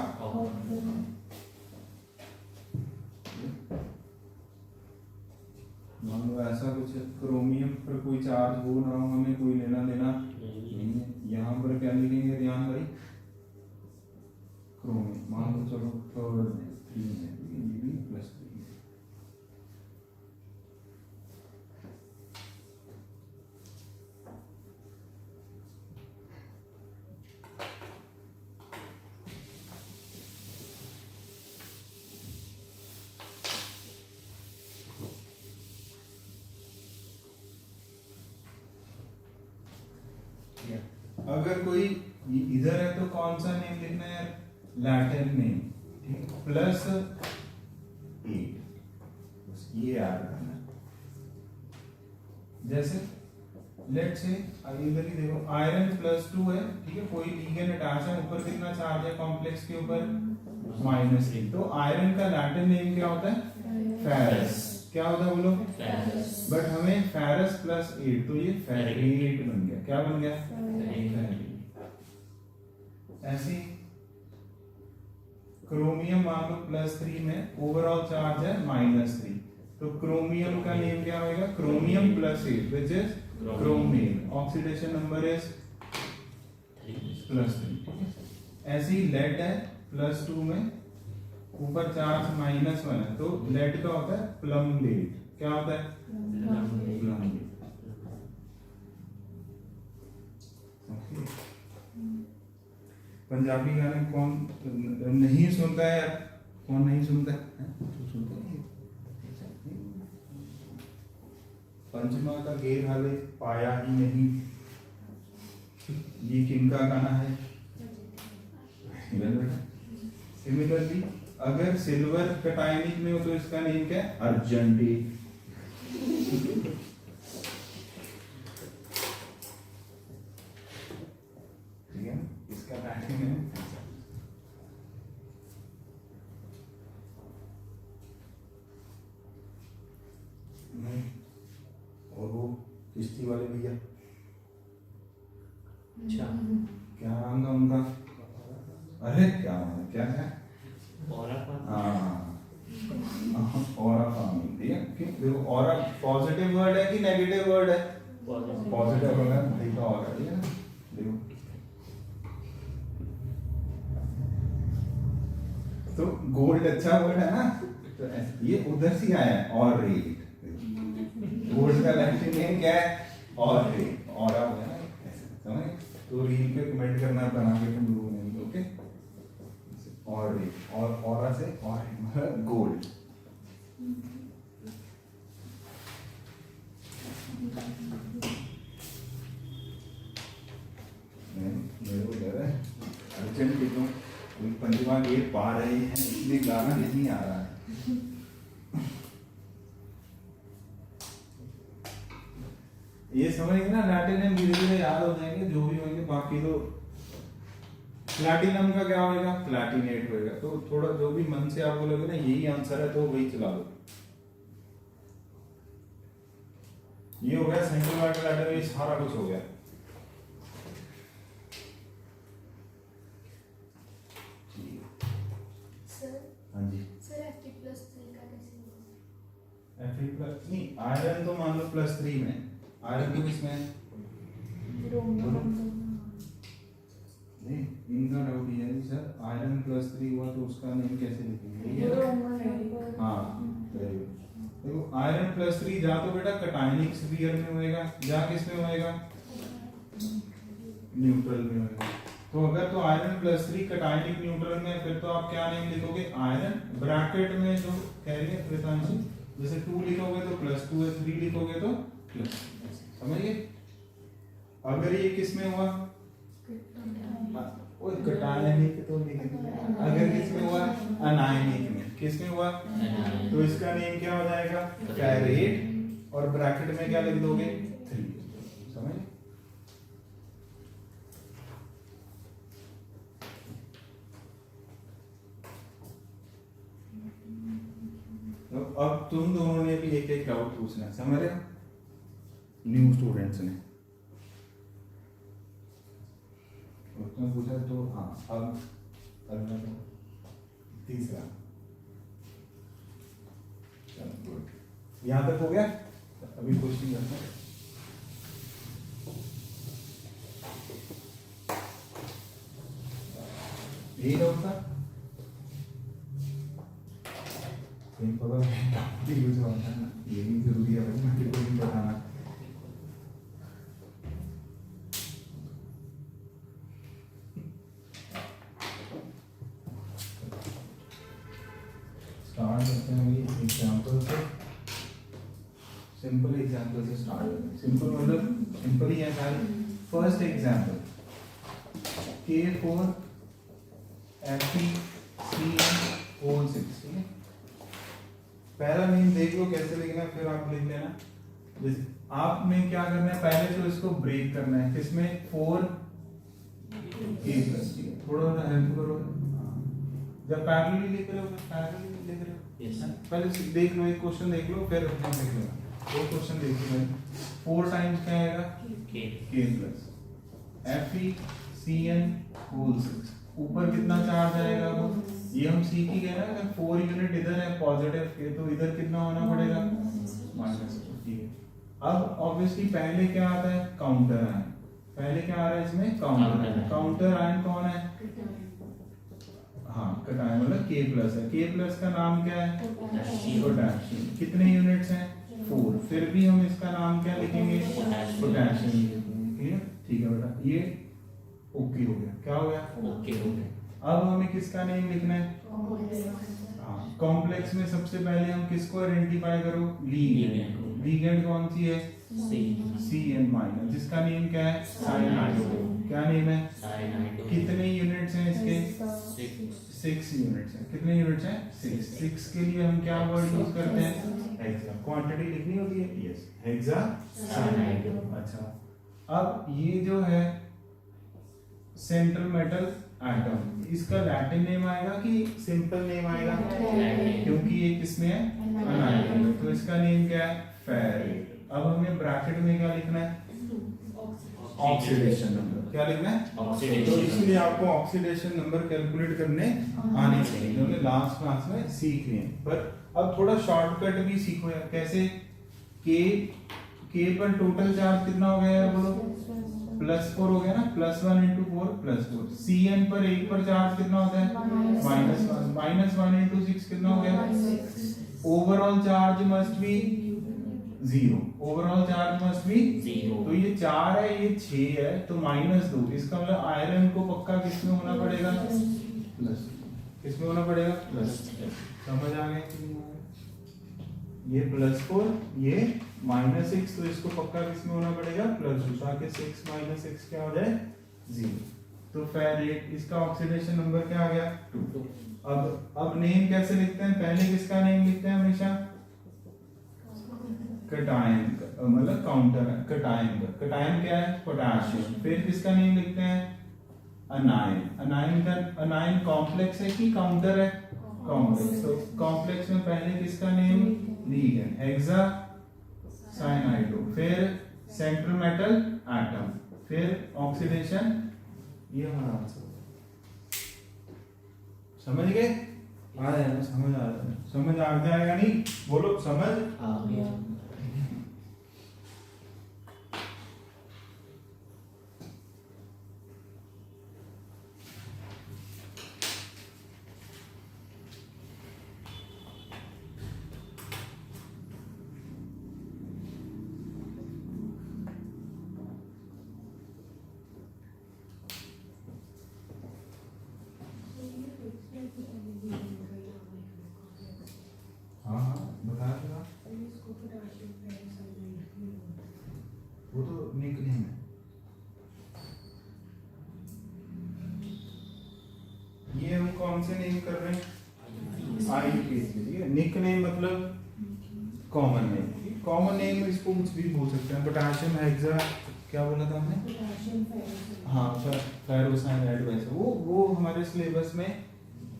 A: मान लो ऐसा कुछ है, क्रोमियम पर कोई चार्ज हो ना हो, हमें कोई लेना देना नहीं है, यहाँ पर क्या लिखेंगे ध्यान भाई, क्रोमियम, मान लो चलो थर्ड में 3 है, ये भी +3 है। अगर कोई इधर है तो कौन सा नेम लिखना है, लैटिन नेम, ठीक, +8, बस ये याद रखना है। जैसे लेट से इधर ही देखो, आयरन +2 है, ठीक है, कोई लीगेंड अटैच है, ऊपर कितना चार्ज है कॉम्प्लेक्स के ऊपर, -1, तो आयरन का लैटिन नेम क्या होता है, फेरस। क्या होता है बोलो, बट हमें फेरस +8, तो ये फेरेट बन गया। क्या बन गया, फेरेट। ऐसे क्रोमियम मान लो +3 में, ओवरऑल चार्ज है -3, तो क्रोमियम का नेम क्या होगा? Chromium plus 8 which is chromium, oxidation number is +3। ऐसे ही लेड है +2 में, ऊपर चार्ज -1 है, तो लेड का होता है प्लम लेड। क्या होता है? Plum lead. पंजाबी गाने कौन नहीं सुनता है यार? कौन नहीं सुनता है? तो सुनते नहीं। पंचमा का गेर हाले पाया ही नहीं, ये किनका गाना है? सिमिलरली अगर सिल्वर कटायनिक में हो तो इसका नेम क्या है? अर्जेंटी। ठीक है, इसका पैटर्न है। और वो किश्ती वाले भैया,
B: अच्छा
A: क्या नाम था उनका? अरे क्या है?
B: और
A: ऑरा फार्मिंग। ठीक है, देखो ऑरा पॉजिटिव वर्ड है कि नेगेटिव वर्ड है? पॉजिटिव वर्ड है, भाई का ऑरा। ठीक है ना, देखो तो गोल्ड अच्छा वर्ड है ना, तो ये उधर से आया है। और रेट, गोल्ड का लैटिन नेम क्या है? और रेट, ऑरा हो गया ना, ऐसे समझ? तो रील पे कमेंट करना बना के तुम लोगों ने, ओके? और रेट और ऑरा से और गोल्ड। मेरे को लग रहा है अर्जेंट लिखो, कोई पंचमा गेट पा रहे हैं इसलिए गाना नहीं आ रहा है। ये समझेंगे ना, लैटिनम धीरे धीरे याद हो जाएंगे जो भी होंगे। बाकी तो प्लैटिनम का क्या होगा? प्लैटिनेट होगा। तो थोड़ा जो भी मन से आप बोलोगे ना यही आंसर है तो वही चला दो। ये हो गया सेंट्रल वाटर लैडर, ये सारा कुछ हो गया।
C: सर
A: हाँ जी,
C: Fe+3 का कैसे होगा?
A: Fe प्लस नहीं, आयरन तो मान लो +3 में, आयरन तो किसमें है? नहीं, इनका डाउट ये है सर, आयरन +3 हुआ तो उसका नेम कैसे लिखेंगे? हाँ वेरी गुड। देखो आयरन +3 जा तो बेटा कटायनिक स्फीयर में होएगा, जा किस में होएगा? न्यूट्रल में होएगा। तो अगर तो आयरन +3 कटायनिक न्यूट्रल में, फिर तो आप क्या नेम लिखोगे? आयरन ब्रैकेट में जो कह रही है प्रितांशी, जैसे 2 लिखोगे तो +2 है, 3 लिखोगे तो प्लस, समझिए? अगर ये किस में हुआ? वो कटायनिक तो लिखेंगे। अगर किस में हुआ? अनायनिक में। किस में हुआ? तो इसका नेम क्या हो जाएगा? फेरेट, और ब्रैकेट में क्या लिख दोगे? 3। समझ? तो अब तुम दोनों ने भी एक एक डाउट पूछना है, समझ रहे हो? न्यू स्टूडेंट्स ने उसने पूछा तो हाँ, अब अगला तीसरा। चलो गुड, यहाँ तक हो गया। अभी क्वेश्चन करते हैं। यही डाउट था, यूज होता है ना, ये भी जरूरी है बच्चों के को भी बताना। स्टार्ट करते हैं एग्जाम्पल से, सिंपल एग्जाम्पल से स्टार्ट करते हैं। सिंपल मतलब सिंपल ही है सारी। फर्स्ट एग्जाम्पल K4 FeCN6, ठीक है? पहला नेम देख लो कैसे लिखना है, फिर आप लिख लेना। जैसे आपने क्या करना है, पहले तो इसको ब्रेक करना है, किसमें? 4K+, ठीक है? थोड़ा सा हेल्प करो। जब पैरेलली लिख रहे हो तो पैरेलली लिख रहे हो,
B: यस
A: पहले देख लो, एक क्वेश्चन देख लो, फिर अपना देख लो। दो क्वेश्चन देख लो। 4 टाइम्स क्या आएगा? K+, FeCN6, ऊपर कितना चार्ज आएगा? वो ये हम सीख ही गए ना, अगर 4 यूनिट इधर है पॉजिटिव के तो इधर कितना होना पड़ेगा माइनस। ठीक है, अब ऑब्वियसली पहले क्या आता है काउंटर आयन, पहले क्या आ रहा है इसमें काउंटर, काउंटर आयन कौन है, हाँ कटायन मतलब के प्लस है, के प्लस का नाम क्या है पोटेशियम, कितने यूनिट्स हैं 4, फिर भी हम इसका नाम क्या लिखेंगे पोटेशियम, क्लियर। ठीक है बेटा, ये ओके हो गया, क्या हो गया
B: ओके हो गया।
A: अब हमें किसका नेम लिखना है, हाँ कॉम्प्लेक्स में सबसे पहले हम किसको आइडेंटिफाई करो, लीगेंड, लीगेंड कौन सी है CN-, जिसका नेम क्या है साइनाइड, क्या नेम है
B: साइनाइड,
A: कितने यूनिट्स हैं इसके 6 यूनिट्स हैं, कितने यूनिट्स हैं 6 के लिए हम क्या वर्ड यूज करते हैं हेक्सा, क्वांटिटी लिखनी होती है यस हेक्सा साइनाइड। अच्छा, अब ये जो है सेंट्रल मेटल एटम, इसका लैटिन नेम आएगा कि सिंपल नेम आएगा, क्योंकि ये किसमें है अनाइन, तो इसका नेम क्या है फेरेट। अब हमें ब्रैकेट में क्या लिखना है ऑक्सीडेशन नंबर, क्या लिखना है
B: ऑक्सीडेशन,
A: तो इसलिए आपको ऑक्सीडेशन नंबर कैलकुलेट करने आने चाहिए, जो हमने लास्ट क्लास में सीख लिए हैं। पर अब थोड़ा शॉर्टकट भी सीखो यार, कैसे के पर टोटल चार्ज कितना हो गया यार बोलो +4 हो गया ना, +1 × 4 +4, Cn पर 1 पर चार्ज कितना होता है -1, -1 × 6 कितना हो गया, overall charge must be 0, overall charge must be
B: 0,
A: तो ये 4 है ये 6 है तो -2, इसका मतलब आयरन को पक्का किसमें होना पड़ेगा प्लस, किसमें होना पड़ेगा प्लस, समझ आ गए, ये +4 ये -6, तो इसको पक्का किसमें होना पड़ेगा +2, ताकि 6 - 6 क्या हो जाए 0, तो फेरेट, इसका ऑक्सीडेशन नंबर क्या आ गया 2। अब नेम कैसे लिखते हैं, पहले किसका नेम लिखते हैं हमेशा कटायन, मतलब काउंटर कटायन, कटायन क्या है पोटेशियम, फिर किसका नेम लिखते हैं अनायन, अनायन का अनायन कॉम्प्लेक्स है कि काउंटर है कॉम्प्लेक्स, तो कॉम्प्लेक्स में पहले किसका नेम लीगेंड हेक्सा साइनाइड, फिर सेंट्रल मेटल एटम, फिर ऑक्सीडेशन, ये हमारा आंसर, समझ गए, आ जाएगा समझ आ जाएगा नहीं बोलो समझ
B: आ गया।
A: हाँ बताया था, वो तो निकनेम है, ये हम कौन से नेम कर रहे हैं आई के, ठीक है, निकनेम मतलब कॉमन नेम, कॉमन नेम इसको कुछ भी बोल सकते हैं, पोटेशियम हेक्सा क्या बोला था हमने, हाँ फेरोसाइनाइड, वैसे वो हमारे सिलेबस में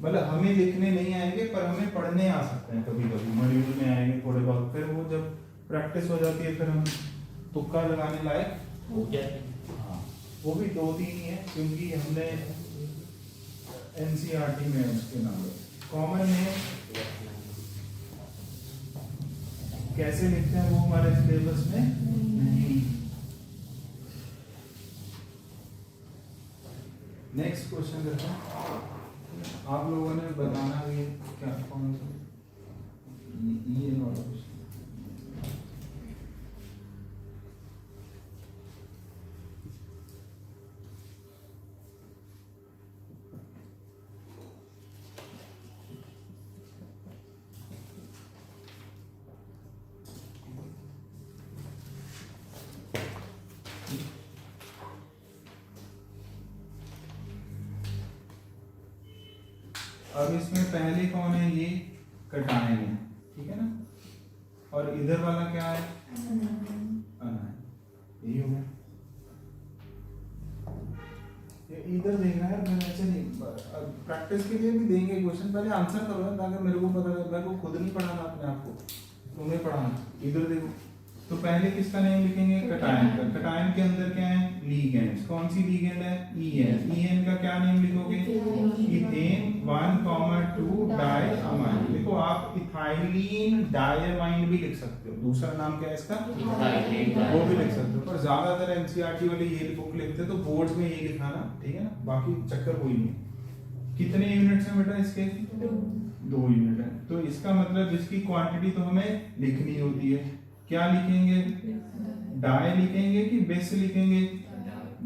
A: मतलब हमें लिखने नहीं आएंगे पर हमें पढ़ने आ सकते हैं, कभी कभी मॉड्यूल में आएंगे थोड़े बहुत, फिर वो जब प्रैक्टिस हो जाती है फिर हम तुक्का लगाने लायक
B: हो जाए।
A: हाँ वो भी 2-3 ही है क्योंकि हमने NCERT में उसके नाम कॉमन नेम कैसे लिखते हैं वो हमारे सिलेबस में नहीं। नेक्स्ट क्वेश्चन करते हैं, आप लोगों ने बताना भी क्या कौन सा ये वाला क्वेश्चन, अब इसमें पहले कौन है ये कटायन है, ठीक है ना, और इधर वाला क्या है अनायन, यही हो गया, ये इधर देखना है, मैं ऐसे नहीं प्रैक्टिस के लिए भी देंगे क्वेश्चन, पहले आंसर करो ताकि मेरे को पता चले, मेरे को खुद नहीं पढ़ाना अपने आप को, तुम्हें पढ़ाना, इधर देखो, तो पहले किसका नेम लिखेंगे कटायन का, कटायन के अंदर क्या है लीगेंड्स, कौन सी लीगेंड है EN, EN का क्या नेम लिखोगे इथेन 1, डायमाइन। देखो आप इथाइलिन डायमाइन भी लिख सकते हो, दूसरा नाम क्या है इसका, वो भी लिख सकते हो, पर ज्यादातर एनसीईआरटी वाले ये बुक लिखते हैं तो बोर्ड्स में ये लिखाना, ठीक है ना, बाकी चक्कर कोई नहीं। कितने यूनिट्स हैं बेटा इसके, 2 यूनिट है, तो इसका मतलब इसकी क्वांटिटी तो हमें लिखनी होती है, क्या लिखेंगे, डाई लिखेंगे कि बेस लिखेंगे,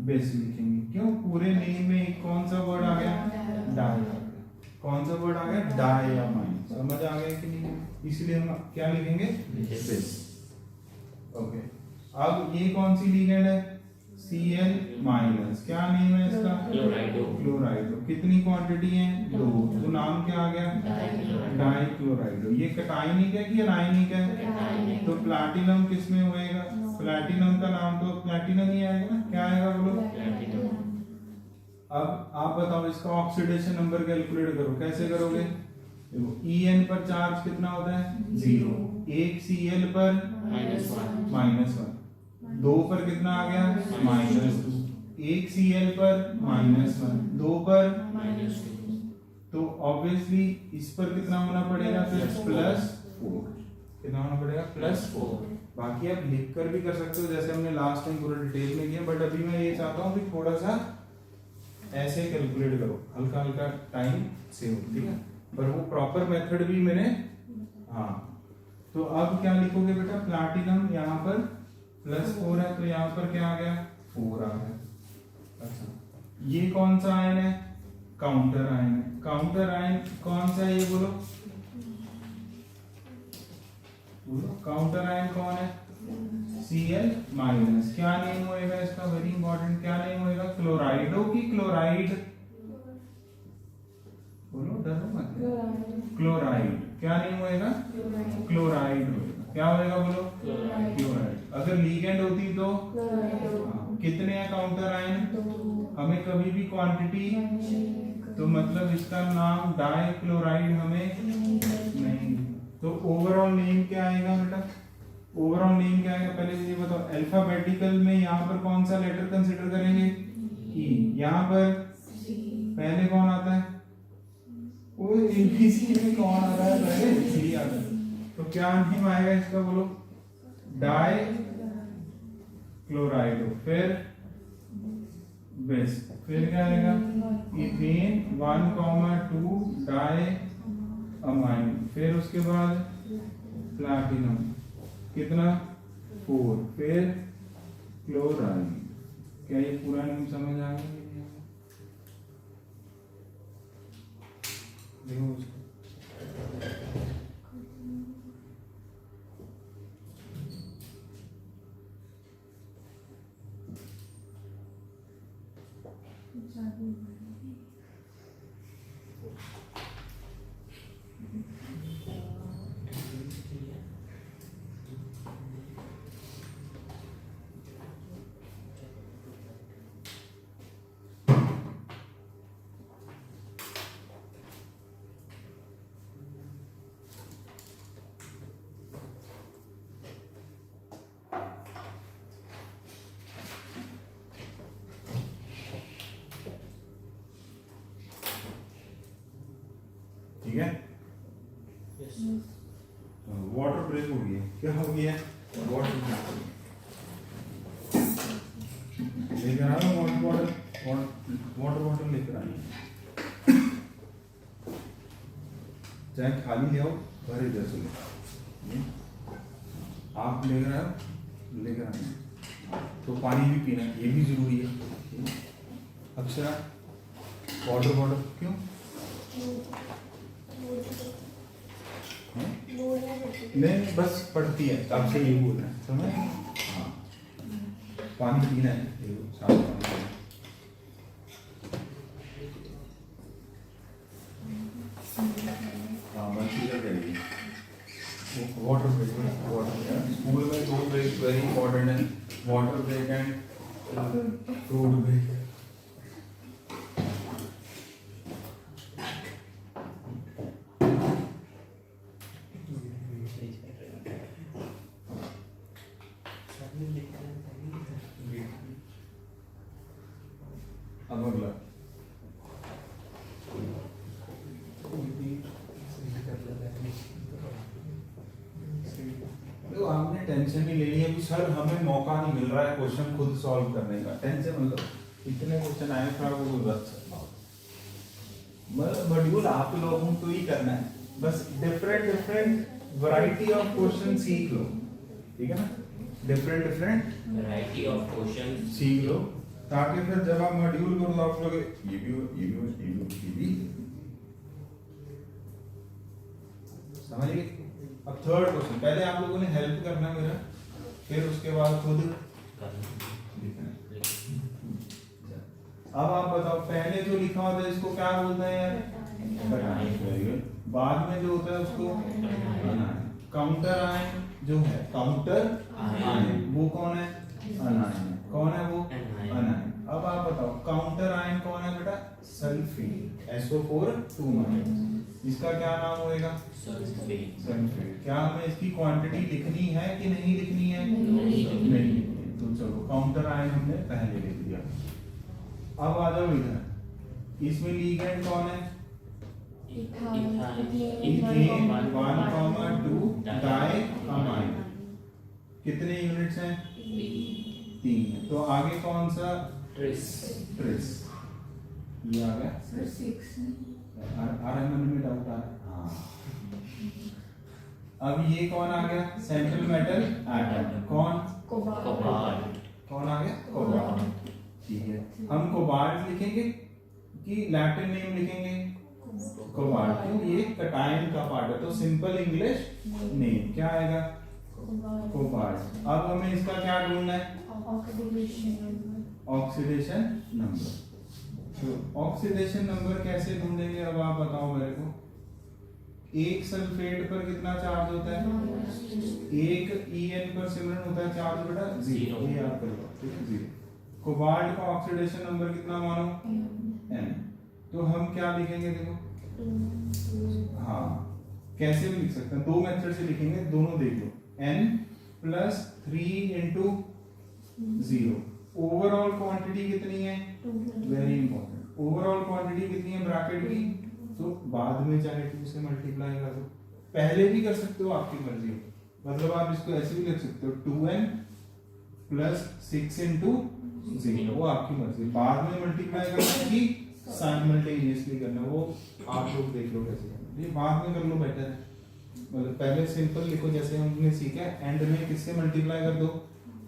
A: बेस लिखेंगे, क्यों, पूरे नेम में कौन सा वर्ड आ गया, डाई, कौन सा वर्ड आ गया, डायमाइन, समझ आ गया कि नहीं, इसलिए हम क्या लिखेंगे, बेस। ओके, अब ये कौन सी लिगेंड है, Cl माइनस, क्या नेम है इसका, क्लोराइडो, कितनी क्वांटिटी है, 2, तो नाम क्या आ गया, डाइक्लोराइडो। ये कटायनिक है कि एनायनिक है, तो प्लैटिनम किस में होएगा, प्लैटिनम का नाम तो प्लैटिनम ही आएगा ना, क्या आएगा बोलो। अब आप बताओ इसका ऑक्सीडेशन नंबर कैलकुलेट करो, कैसे करोगे, देखो En पर चार्ज कितना होता है, 0, 1 Cl पर -1, 2 पर कितना आ गया, -2, 1 Cl पर -1, 2 पर, तो ऑब्वियसली इस पर कितना होना पड़ेगा, फिर +4, कितना होना पड़ेगा, +4। बाकी आप लिख कर भी कर सकते हो जैसे हमने लास्ट टाइम पूरा डिटेल में किया, बट अभी मैं ये चाहता हूँ कि थोड़ा सा ऐसे कैलकुलेट करो, हल्का हल्का टाइम सेव, ठीक है, पर वो प्रॉपर मेथड भी मैंने, हाँ, तो अब क्या लिखोगे बेटा, प्लैटिनम यहाँ पर +4 है, तो यहाँ पर क्या आ गया, 4 आ गया। अच्छा, ये कौन सा आयन है, काउंटर आयन है, काउंटर आयन कौन सा है ये बोलो, काउंटर आयन कौन है, Cl माइनस, क्या नेम होएगा इसका, वेरी इंपॉर्टेंट, क्या नेम होएगा, क्लोराइडो की क्लोराइड, बोलो डरो मत, क्लोराइड, क्या नेम होएगा, क्लोराइड होएगा, क्या होएगा बोलो, क्लोराइड। अगर लीगेंड होती तो कितने हैं काउंटर आयन, हमें कभी भी क्वांटिटी, तो मतलब इसका नाम डाइक्लोराइड हमें नहीं, तो ओवरऑल नेम क्या आएगा बेटा, ओवरऑल नेम क्या आएगा, पहले मुझे बताओ, अल्फाबेटिकल में यहाँ पर कौन सा लेटर कंसीडर करेंगे, ई, यहाँ पर पहले कौन आता है, वो एबीसी में कौन आ रहा है, पहले सी आता है, तो क्या नेम आएगा इसका बोलो, डाई क्लोराइडो, फिर बेस, फिर क्या आएगा, इथेन 1,2 डाई अमाइन, फिर उसके बाद प्लैटिनम कितना, 4, फिर क्लोराइड। क्या ये पूरा नेम समझ आ गया, देखो उसको, ठीक है, वाटर ब्रेक हो गई है, क्या हो गया है, वाटर ब्रेक, लेकर आ रहा वाटर बॉटल लेकर आइए, चाहे खाली ले आओ भरे जैसे ले, आप लेकर आओ, लेकर आइए, तो पानी भी पीना ये भी जरूरी है। अक्षरा वाटर बॉटल क्यों, नहीं बस पढ़ती है, आपसे यही बोल रहे हैं, समझ, हाँ, पानी पीना है, साफ पानी, हाँ बच्ची का करिए, वाटर ब्रेक, वाटर स्कूल में 2 ब्रेक वेरी इंपॉर्टेंट है, water break and fruit break. अब अगला टेंशन नहीं लेनी है कि सर हमें मौका नहीं मिल रहा है क्वेश्चन खुद सॉल्व करने का। टेंशन मतलब इतने क्वेश्चन आए फिर आपको कोई बस मॉड्यूल आप लोगों को ही करना है, बस डिफरेंट वैरायटी ऑफ क्वेश्चन सीख लो, ठीक है ना, डिफरेंट
B: वैरायटी ऑफ क्वेश्चन
A: सीख लो, ताकि फिर जब आप मॉड्यूल करो तो आप लोग ये भी समझ गए। अब थर्ड क्वेश्चन, पहले आप लोगों ने हेल्प करना मेरा, फिर उसके बाद खुद लिखना। अब आप बताओ, पहले जो लिखा होता है इसको क्या बोलते हैं यार? बाद में जो होता है उसको काउंटर आयन जो है, काउंटर आयन वो कौन है? अनायन। कौन है वो? अनायन। अब आप बताओ काउंटर आयन कौन है बेटा? Sulphate, SO4 2-। इसका क्या नाम होएगा? सल्फेट। क्या हमें इसकी क्वांटिटी लिखनी है कि नहीं लिखनी है? नहीं। तो चलो काउंटर आयन हमने पहले लिख दिया। अब आ जाओ इधर, इसमें लीगेंड कौन है?
C: Ethane
A: 1,2 diamine. कितने यूनिट्स हैं? 3। तो आगे कौन सा? ट्रिस। ये आ गया।
D: सर 6
A: RMN में डाउट आ रहा है। हाँ। अब ये कौन आ गया? Central metal atom. कौन?
C: कोबाल्ट।
A: कौन आ गया? कोबाल्ट। ठीक है, हम कोबाल्ट लिखेंगे कि लैटिन नेम लिखेंगे? कोबाल्ट। क्यों? ये कटायन का पार्ट है, तो सिंपल इंग्लिश नेम क्या आएगा? कोबाल्ट। अब हमें इसका क्या ढूंढना है? Oxidation number. तो ऑक्सीडेशन नंबर कैसे ढूंढेंगे अब आप बताओ मेरे को। एक सल्फेट पर कितना चार्ज होता है? एक EN पर सिमरन होता है चार्ज बेटा 0। ये याद करो, ठीक है, 0। कोबाल्ट का ऑक्सीडेशन नंबर कितना मानो? N। तो हम क्या लिखेंगे देखो, हाँ कैसे भी लिख सकते हैं, दो मेथड से लिखेंगे, दोनों देख लो। N + 3 × 0। ओवरऑल क्वांटिटी कितनी है? Very important. ओवरऑल क्वांटिटी कितनी है ब्रैकेट की? तो बाद में चाहे 2 से मल्टीप्लाई कर दो, पहले भी कर सकते हो, आपकी मर्जी हो। मतलब आप इसको ऐसे भी लिख सकते हो 2n + 6 × 0, वो आपकी मर्जी। बाद में मल्टीप्लाई करना कि साइमल्टेनियसली करना, वो आप लोग देख लो कैसे करना। ये बाद में कर लो, बेटर है। मतलब पहले सिंपल लिखो जैसे हमने सीखा, एंड में किससे मल्टीप्लाई कर दो,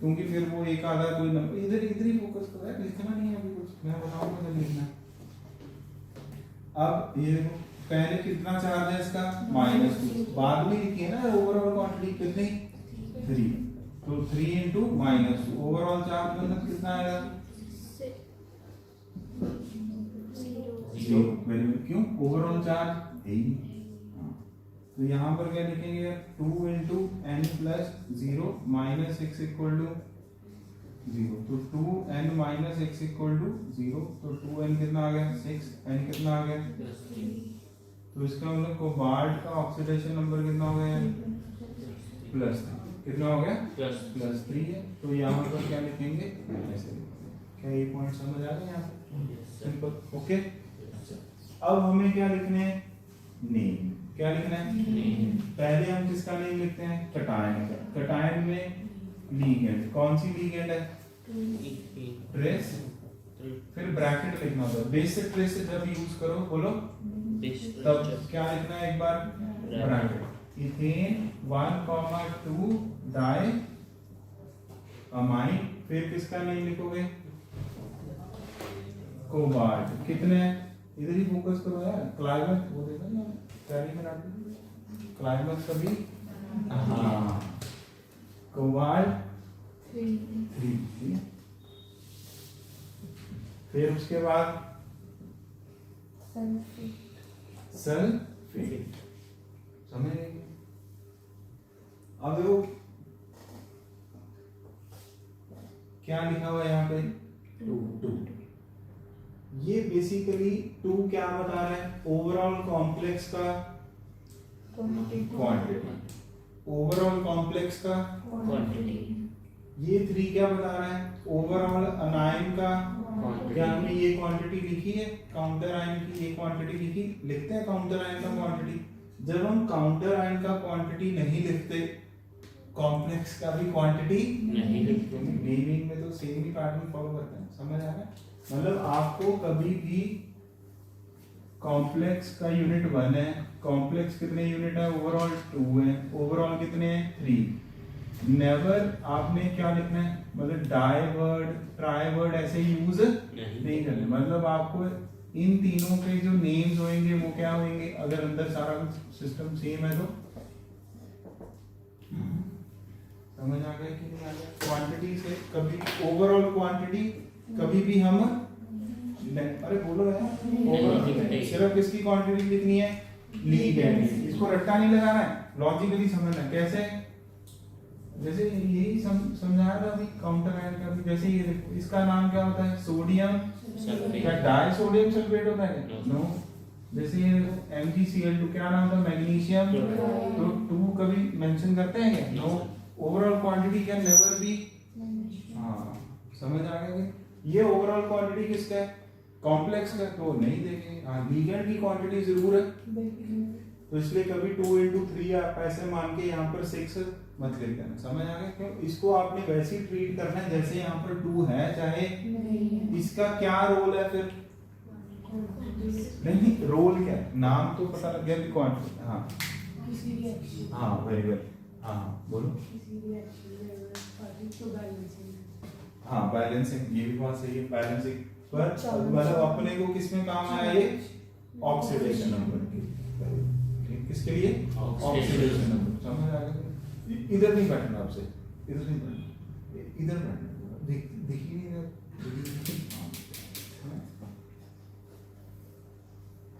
A: क्योंकि फिर वो एक आधा कोई नंबर इधर ही फोकस करो यार, लिखना नहीं है अभी कुछ, मैं बताऊंगा जब लिखना है। अब ये देखो, पहले कितना चार्ज है इसका? -2। बाद में लिखी है ना ओवरऑल क्वांटिटी कितनी? 3। तो 3 × -2 ओवरऑल चार्ज मतलब कितना आएगा? 0। क्यों? ओवरऑल चार्ज है। तो यहाँ पर क्या लिखेंगे? 2 × n + 0 - x = 0। तो 2n - x = 0। तो 2n कितना आ गया? 6। n कितना आ गया? तो इसका मतलब कोबाल्ट का ऑक्सीडेशन नंबर कितना हो गया? +3। कितना हो गया? +3 है। तो यहाँ पर क्या लिखेंगे? ऐसे। क्या ये पॉइंट समझ आ गया यहाँ पे? Simple, okay. अब हमें क्या लिखने हैं? नेम। क्या लिखना है? पहले हम किसका नेम लिखते हैं? कटायन का। कटायन में लीगेंड, कौन सी लीगेंड है? ट्रेस। फिर ब्रैकेट लिखना होता है। बेसिक ट्रेस जब यूज करो बोलो तब क्या लिखना है? एक बार ब्रैकेट। Ethane 1,2 diamine. फिर किसका नेम लिखोगे? कोबाल्ट। कितने? इधर ही फोकस करो यार, क्लाइमेट वो देखो ना, क्लाइमेट कभी, हाँ कोबाल्ट 3। फिर उसके बाद सल्फेट। समझ गए? अब देखो क्या लिखा हुआ है यहाँ पे? 2। ये बेसिकली 2 क्या बता रहा है? ओवरऑल कॉम्प्लेक्स का क्वांटिटी। ओवरऑल कॉम्प्लेक्स का
B: क्वांटिटी।
A: ये 3 क्या बता रहा है? ओवरऑल अनायन का। क्या हमने ये क्वांटिटी लिखी है? काउंटर आयन की ये क्वांटिटी लिखी? लिखते हैं काउंटर आयन का क्वांटिटी। जब हम काउंटर आयन का क्वांटिटी नहीं लिखते, कॉम्प्लेक्स का भी क्वांटिटी
B: नहीं।
A: डेरिवेटिव में तो सेम ही पैटर्न फॉलो करते हैं, समझ आ रहा है? मतलब आपको कभी भी कॉम्प्लेक्स का यूनिट 1 है, कॉम्प्लेक्स कितने यूनिट है, ओवरऑल 2 है, ओवरऑल कितने हैं 3। नेवर आपने क्या लिखना है, मतलब डाई वर्ड ट्राई वर्ड ऐसे यूज नहीं करने, मतलब आपको इन तीनों के जो नेम्स होंगे वो क्या होंगे, अगर अंदर सारा सिस्टम सेम है तो समझ आ गया कि नहीं आ गया? क्वांटिटी से कभी ओवरऑल क्वांटिटी कभी भी हम अरे बोलो यार, ओवरऑल सिर्फ किसकी क्वांटिटी कितनी है, लीगेंड। इसको रट्टा नहीं लगाना है, लॉजिकली समझना है। कैसे? जैसे यही समझाया था अभी काउंटर आयन का भी, जैसे ये देखो इसका नाम क्या होता है, सोडियम, क्या डाई सोडियम सल्फेट होता है? नो। जैसे ये देखो MgCl2 क्या नाम था, मैग्नीशियम, तो 2 कभी मेंशन करते हैं क्या? नो। ओवरऑल क्वांटिटी क्या नेवर भी, हाँ समझ आ गया कि ये ओवरऑल क्वांटिटी किसका है, कॉम्प्लेक्स का, तो नहीं देखेंगे। हाँ लीगेंड की क्वांटिटी जरूर है, तो इसलिए कभी 2 into 3 आप ऐसे मान के यहाँ पर 6 मत लिख देना, समझ आ गया? क्यों? इसको आपने वैसे ही ट्रीट करना है जैसे यहाँ पर 2 है चाहे इसका क्या रोल है फिर, नहीं रोल क्या है, नाम तो पता लग गया कि क्वांटिटी। हाँ हाँ वेरी वेल, हाँ बोलो। हाँ बैलेंसिंग, ये भी बहुत सही है, बैलेंसिंग पर मतलब अपने को किसमें काम आया ये, ऑक्सीडेशन नंबर किसके लिए, ऑक्सीडेशन नंबर, समझ आ गया? इधर नहीं बैठना आपसे, इधर नहीं बैठना, इधर बैठना, देखिए नहीं इधर,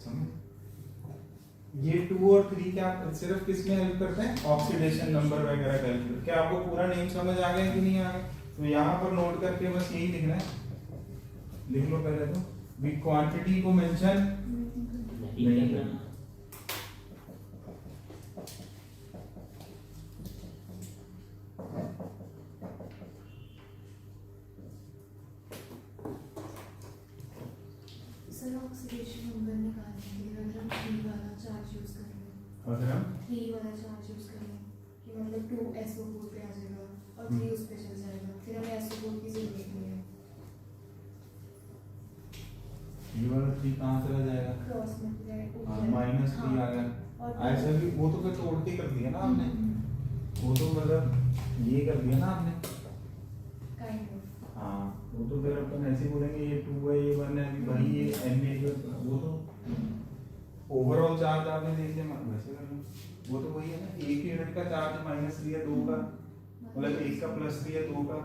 A: समझ? ये 2 और 3 क्या सिर्फ किसमें हेल्प करते हैं, ऑक्सीडेशन नंबर वगैरह कैलकुलेट। क्या आपको पूरा नेम समझ आ गया कि नहीं आ गया? तो यहाँ पर नोट करके बस यही लिखना है, लिख लो पहले तो, भी क्वांटिटी को मेंशन नहीं करना।
E: सर ऑक्सीडेशन नंबर निकालने के लिए अगर हम 3 वाला चार्ज यूज कर लें,
A: अगर हम
E: 3 वाला चार्ज यूज कर लें कि मतलब 2 SO4 पे आ जाएगा और 3 उस पे चल जाएगा, फिर हमें SO4 की जरूरत नहीं है।
A: ये वाला 3 कहाँ चला जाएगा,
E: क्रॉस मल्टीप्लाई
A: -3 आ गया, ऐसा भी वो तो फिर तोड़ के कर दिया ना आपने, वो तो मतलब ये कर दिया ना आपने,
E: काइंड ऑफ।
A: हाँ वो तो फिर अपन ऐसे बोलेंगे ये 2 है ये 1 है, भाई ये n है, वो तो ओवरऑल चार्ज आपने देख लिया, वैसे कर लो, वो तो वही है ना, एक यूनिट का चार्ज -3 है, 2 का मतलब 1 का +3 है, 2 का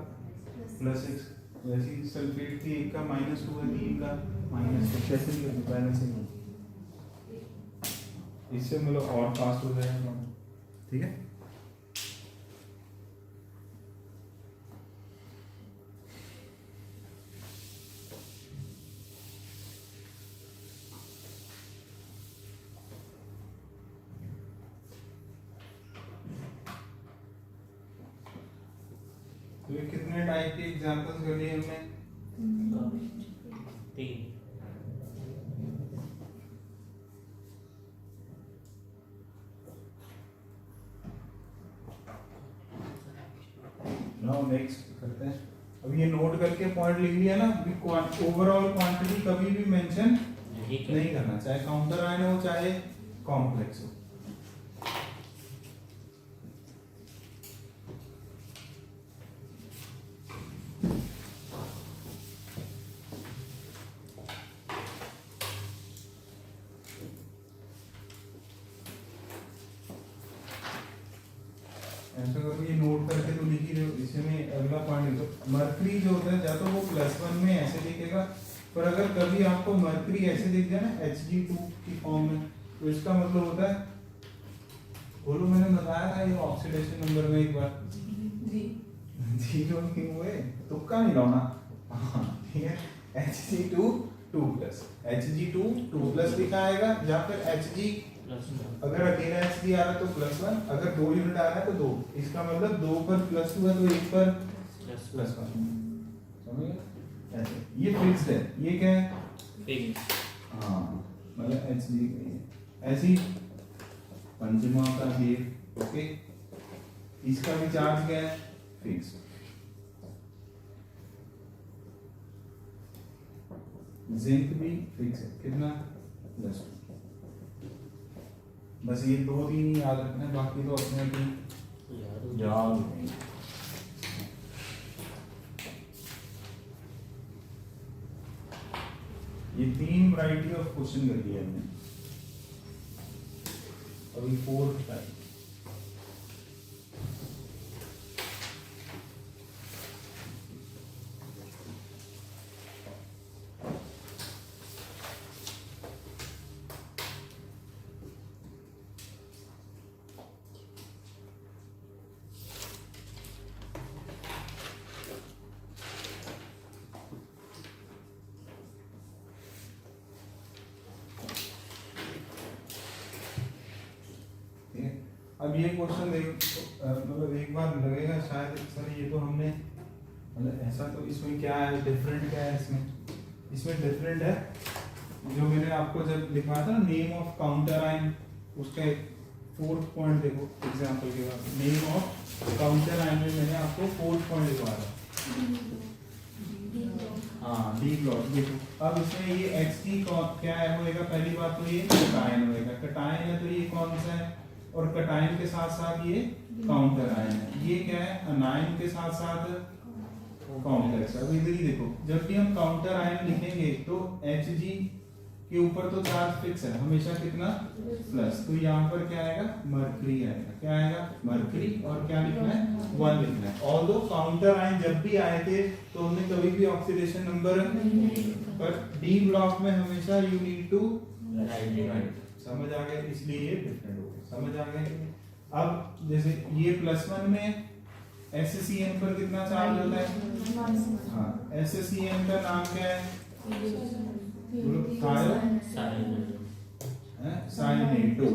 A: +6, वैसे ही सल्फेट की 1 का -2 है, 3 का -6, कैसे भी कर बैलेंसिंग, इससे मतलब और फास्ट हो जाएगा, ठीक है? तो ये कितने टाइप के एग्जांपल्स कर लिए हमने,
B: 3।
A: नाउ नेक्स्ट करते हैं। अब ये नोट करके पॉइंट लिख लिया ना, ओवरऑल क्वांटिटी कभी भी मेंशन नहीं करना, चाहे काउंटर आयन हो चाहे कॉम्प्लेक्स हो। ऐसा करो, ये नोट करके तो लिख ही रहे हो, इसमें अगला पॉइंट तो मर्करी जो होता है या तो वो +1 में ऐसे दिखेगा, पर अगर कभी आपको मर्करी ऐसे दिख जाए ना Hg2 की फॉर्म में, तो इसका मतलब होता है, बोलो मैंने बताया था ये ऑक्सीडेशन नंबर में एक बार जीरो नहीं हुए, तुक्का नहीं लाना, ठीक है? Hg2 2+, Hg2 2+ लिखा आएगा, या फिर Hg अगर अकेला Hg आ रहा है तो +1, अगर 2 यूनिट आ रहा है तो 2, इसका मतलब 2 पर +2 है तो 1 पर +1, समझ गए? ऐसे ये फिक्स्ड है, ये क्या है,
B: फिक्स,
A: हाँ मतलब Hg ऐसी पंचमा का ये, ओके इसका भी चार्ज क्या है, फिक्स। जिंक भी फिक्स है, कितना, +2। बस ये 2-3 ही याद रखना है, बाकी तो अपने भी याद। ये 3 वैरायटी ऑफ क्वेश्चन कर लिया हमने, अभी 4th टाइप। अब ये क्वेश्चन देख, मतलब एक बार लगेगा शायद सर ये तो हमने, मतलब ऐसा तो इसमें क्या है, डिफरेंट क्या है इसमें डिफरेंट है जो मैंने आपको जब लिखवाया था ना, नेम ऑफ काउंटर आयन, उसका 4th पॉइंट देखो एग्जांपल के बाद, नेम ऑफ काउंटर आयन में मैंने आपको 4th पॉइंट लिखवाया था। हाँ, डी ब्लॉक देखो। अब इसमें ये Hd क्या है होएगा, पहली बात तो ये कटायन होएगा, कटायन है तो ये कौन सा है, और कटायन के साथ साथ ये काउंटर आयन है। ये क्या है, अनायन के साथ साथ काउंटर। अब इधर ही देखो, जब भी हम काउंटर आयन लिखेंगे तो Hg के ऊपर तो चार्ज फिक्स है हमेशा, कितना, प्लस, तो यहाँ पर क्या आएगा, मर्करी आएगा, क्या आएगा, मर्करी, और क्या लिखना है, 1 लिखना है। ऑल्दो काउंटर आयन जब भी आए थे तो उन्हें कभी भी ऑक्सीडेशन नंबर, पर डी ब्लॉक में हमेशा यू नीड टू राइट। समझ आ गया, इसलिए ये डिफरेंट हो गया, समझ आ गया। अब जैसे ये +1 में SCN पर कितना चार्ज होता है, हाँ, SCN का नाम क्या है, थायोसाइनेटो,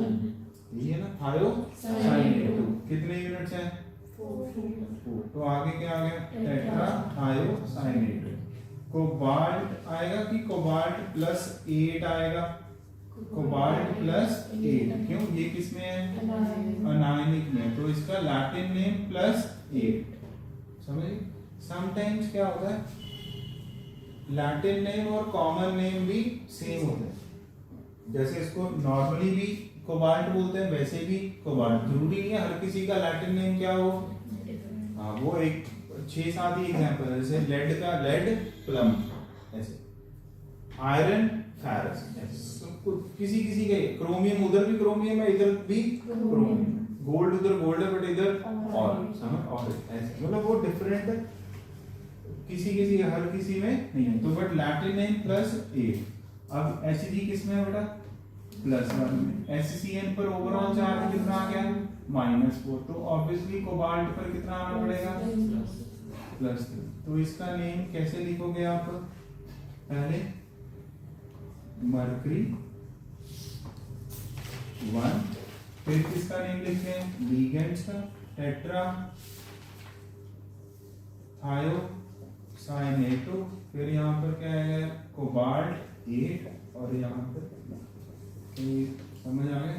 A: ये है ना, थायोसाइनेटो। कितने यूनिट्स हैं, 4। तो आगे क्या आ गया, टेट्रा थायोसाइनेटो। कोबाल्ट आएगा कि कोबाल्ट +8 आएगा, कोबाल्ट +8, क्यों, ये किसमें है, अनायनिक में, तो इसका लैटिन नेम +8। समझिए, समटाइम्स क्या होता है, लैटिन नेम और कॉमन नेम भी सेम होते हैं। जैसे इसको नॉर्मली भी कोबाल्ट बोलते हैं, वैसे भी कोबाल्ट, जरूरी नहीं है हर किसी का लैटिन नेम क्या हो। हाँ, वो एक 6-7 ही एग्जांपल है, जैसे लेड का लेड, प्लम, ऐसे आयरन, फेरस, किसी किसी के, क्रोमियम उधर भी क्रोमियम है, इधर भी क्रोमियम, गोल्ड उधर गोल्ड है, बट इधर और, समझ, और ऐसे, मतलब वो डिफरेंट है, किसी किसी हर किसी में नहीं है। तो बट लैटिन नेम +8। अब Hg किसमें है बेटा, +1 में। SCN पर ओवरऑल चार्ज कितना आ गया, -4, तो ऑब्वियसली कोबाल्ट पर कितना आना पड़ेगा, +3। तो इसका नेम कैसे लिखोगे आप, पहले मरकरी 1, फिर किसका नेम लिखते हैं, लिगेंड्स का, टेट्रा थायोसाइनेटो, फिर यहाँ पर क्या है, कोबाल्ट 8, और यहाँ पर समझ आ गए।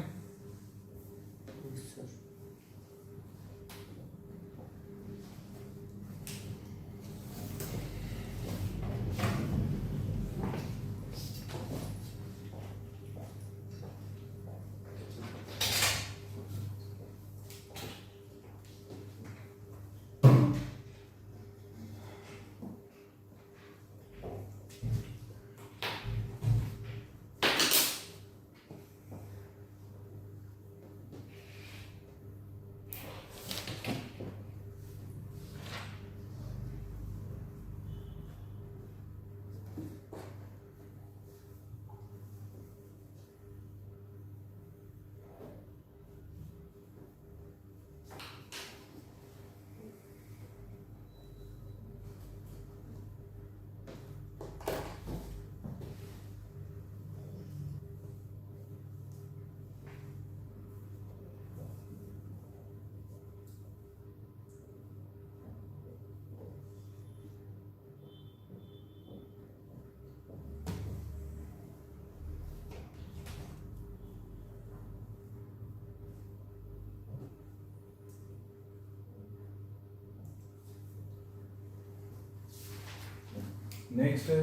A: नेक्स्ट है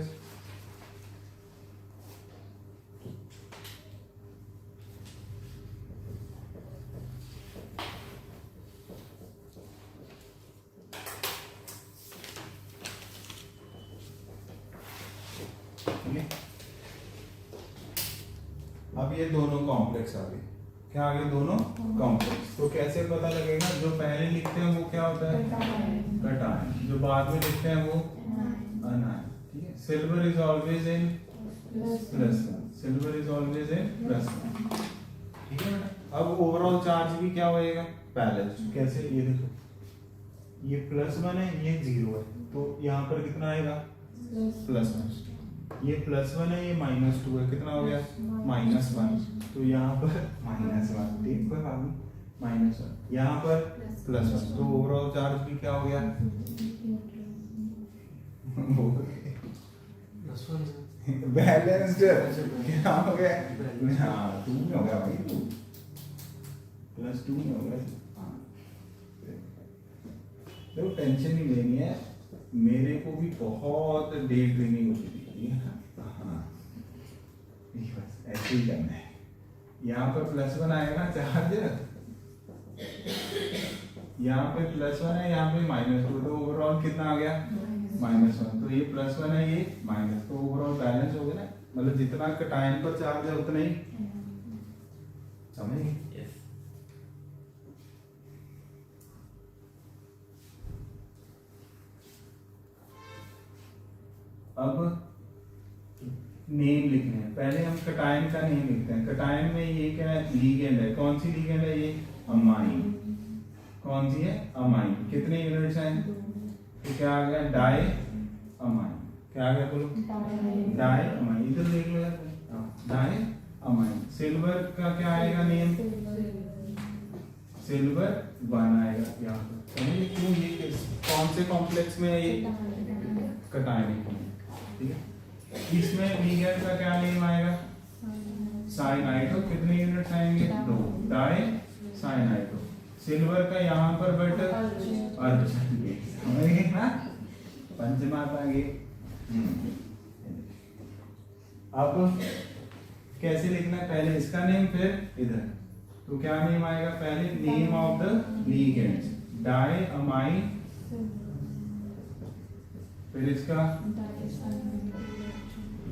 A: अब ये दोनों कॉम्प्लेक्स आ गए। क्या आ गए? दोनों कॉम्प्लेक्स। तो कैसे पता लगेगा? जो पहले लिखते हैं वो क्या होता है? कटायन। जो बाद में लिखते हैं वो अनायन। ठीक है। Silver is always in +1। Silver is always in +1। ठीक है बेटा। अब ओवरऑल चार्ज भी क्या होएगा? बैलेंस। कैसे? ये देखो, ये +1 है, ये 0 है, तो यहाँ पर कितना आएगा? +1। ये +1 है, ये -2 है, कितना हो गया? -1। तो यहाँ पर -1, ठीक है भाभी, -1। यहाँ पर +1, तो ओवरऑल चार्ज भी क्या हो गया? बैलेंस्ड। क्या हो गया? हाँ, 2 में हो गया भाई, 2 +2 में हो गया। हाँ, देखो टेंशन नहीं लेनी है, मेरे को भी बहुत डे ड्रीमिंग होती थी। हाँ, बस ऐसे ही करना है। यहाँ पर +1 आएगा ना चार्ज, यहाँ पे +1 है, यहाँ पे -2, तो ओवरऑल कितना आ गया? -1। तो ये +1 है, ये माइनस, तो ओवरऑल बैलेंस हो गया ना। मतलब जितना कटायन पर चार्ज है उतना ही, समझ गए? अब नेम लिखने हैं। पहले हम कटायन का नेम लिखते हैं। कटायन में ये क्या है? लीगेंड है। कौन सी लीगेंड है? ये अमाइन। कौन सी है? अमाइन। कितने यूनिट्स हैं? तो क्या आ गया? Diamine. क्या आ गया? बोलो, डाई अमाइन। इधर देख लो यार, डाई अमाइन। सिल्वर का क्या आएगा नेम? सिल्वर 1 आएगा यहाँ पर। समझिए क्यों? ये कौन से कॉम्प्लेक्स में है? ये कटायन। ठीक है। इसमें लीगेंड का क्या नेम आएगा? साइनाइडो। कितने यूनिट्स आएंगे? 2, डाई साइनाइडो। सिल्वर का यहाँ पर बट अर्जुन, समझ ना? पंचमात आ गई। अब कैसे लिखना है? पहले इसका नेम, फिर इधर। तो क्या नेम आएगा? पहले name of the legends, diamine, फिर इसका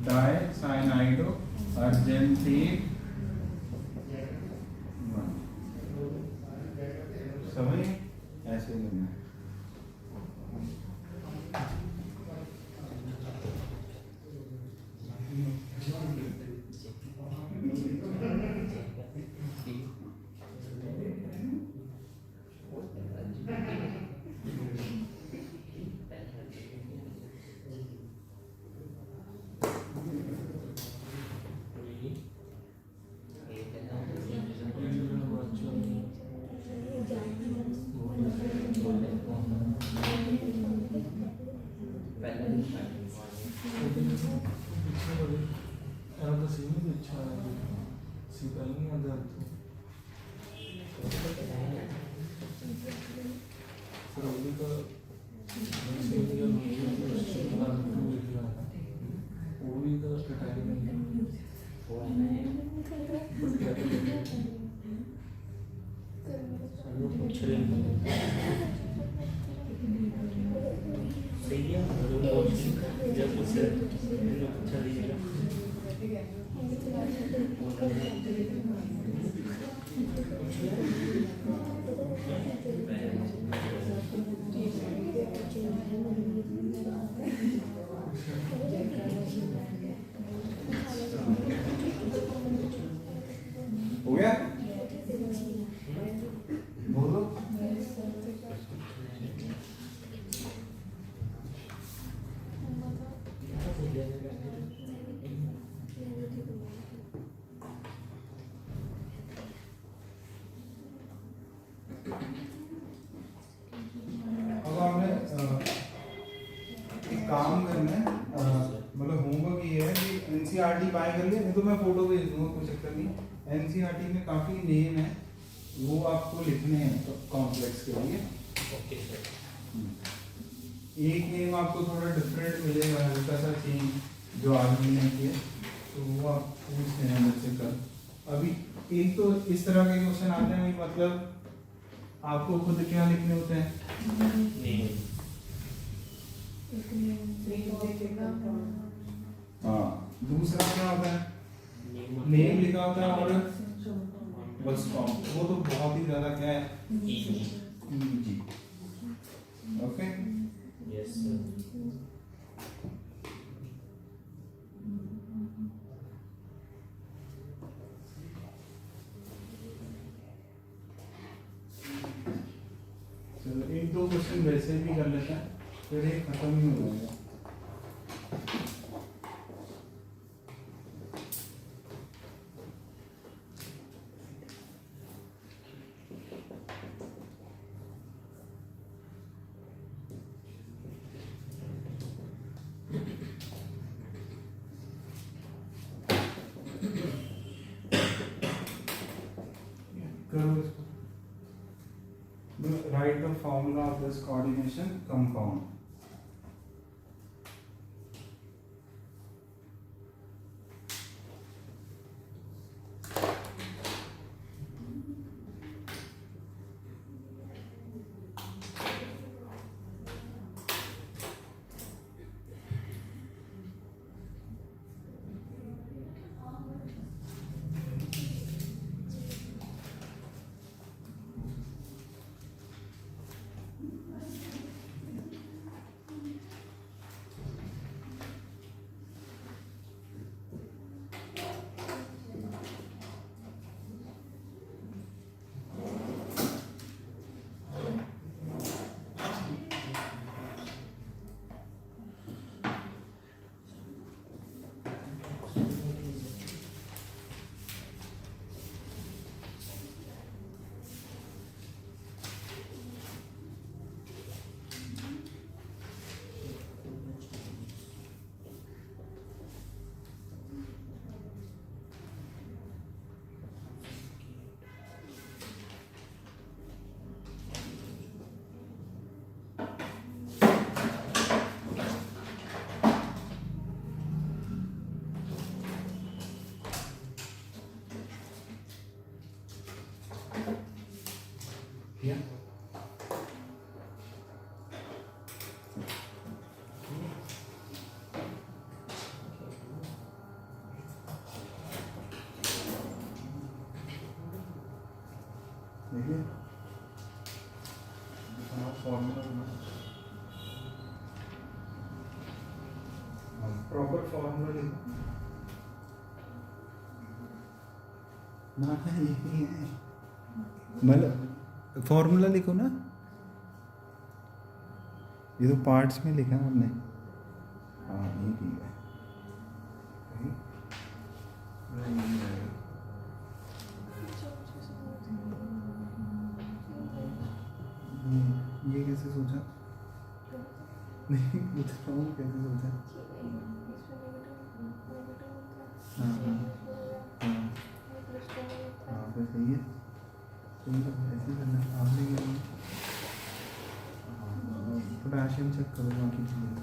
A: डाई साइनाइडो अर्जेंटीन। समझ ऐसे लेना है। हो गया? बोलो। अब आपने एक काम करना है, मतलब होमवर्क ये है कि एनसीईआरटी बाय कर लिया, नहीं तो मैं फोटो भेज दूंगा, कोई चक्कर नहीं। एनसीईआरटी में काफी नेम है, वो आपको लिखने हैं कॉम्प्लेक्स के लिए।
B: Okay sir.
A: एक नेम आपको थोड़ा डिफरेंट मिलेगा, हल्का सा चेंज जो आदमी ने किया, तो वो आप पूछ लेना मुझसे कल। अभी एक तो इस तरह के क्वेश्चन आते हैं, मतलब आपको खुद क्या लिखने होते हैं?
B: नहीं
A: हाँ, दूसरा क्या होता है? नेम लिखा होता है और बस फॉर्म, वो तो बहुत ही ज्यादा क्या है, इजी। Okay,
B: yes sir.
A: चलो एक दो क्वेश्चन वैसे भी कर लेते हैं, फिर ये खत्म ही हो जाएगा। करो इसको। Write the formula of this coordination compound. Yeah. देखिए प्रॉपर फॉर्मूला लिखो ना, यही है मतलब फॉर्मूला लिखो ना, ये तो पार्ट्स में लिखा है हमने। हाँ ये ठीक है, ये कैसे सोचा? नहीं पूछ रहा हूँ कैसे सोचा? हाँ हाँ हाँ हाँ फिर सही है, तुम तो ऐसे करना आपने क्या किया? पोटेशियम चेक करो बाकी चीज़ें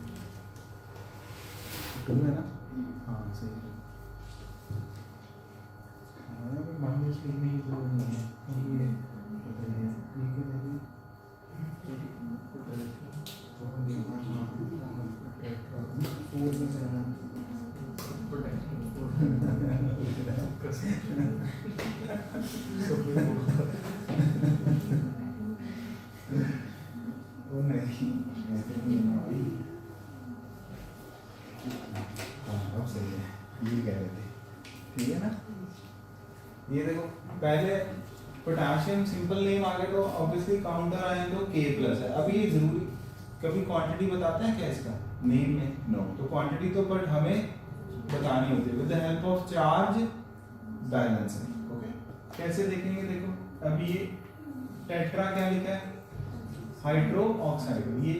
A: टू है ना? हाँ सही है। हाँ माइनस लिखने की जरूरत नहीं है, ये बताइए ठीक है। वो नहीं अब सही है, ये कह रहे थे ठीक है ना। ये देखो पहले पोटेशियम सिंपल नेम आ गया तो ऑब्वियसली काउंटर आए तो K प्लस है। अभी ये जरूरी कभी क्वांटिटी बताता है क्या इसका नेम में? नो, तो क्वांटिटी तो बट हमें बतानी होती है with the help of charge balancing. Okay कैसे देखेंगे? देखो अभी ये टेट्रा क्या लिखा है? हाइड्रो ऑक्साइड, ये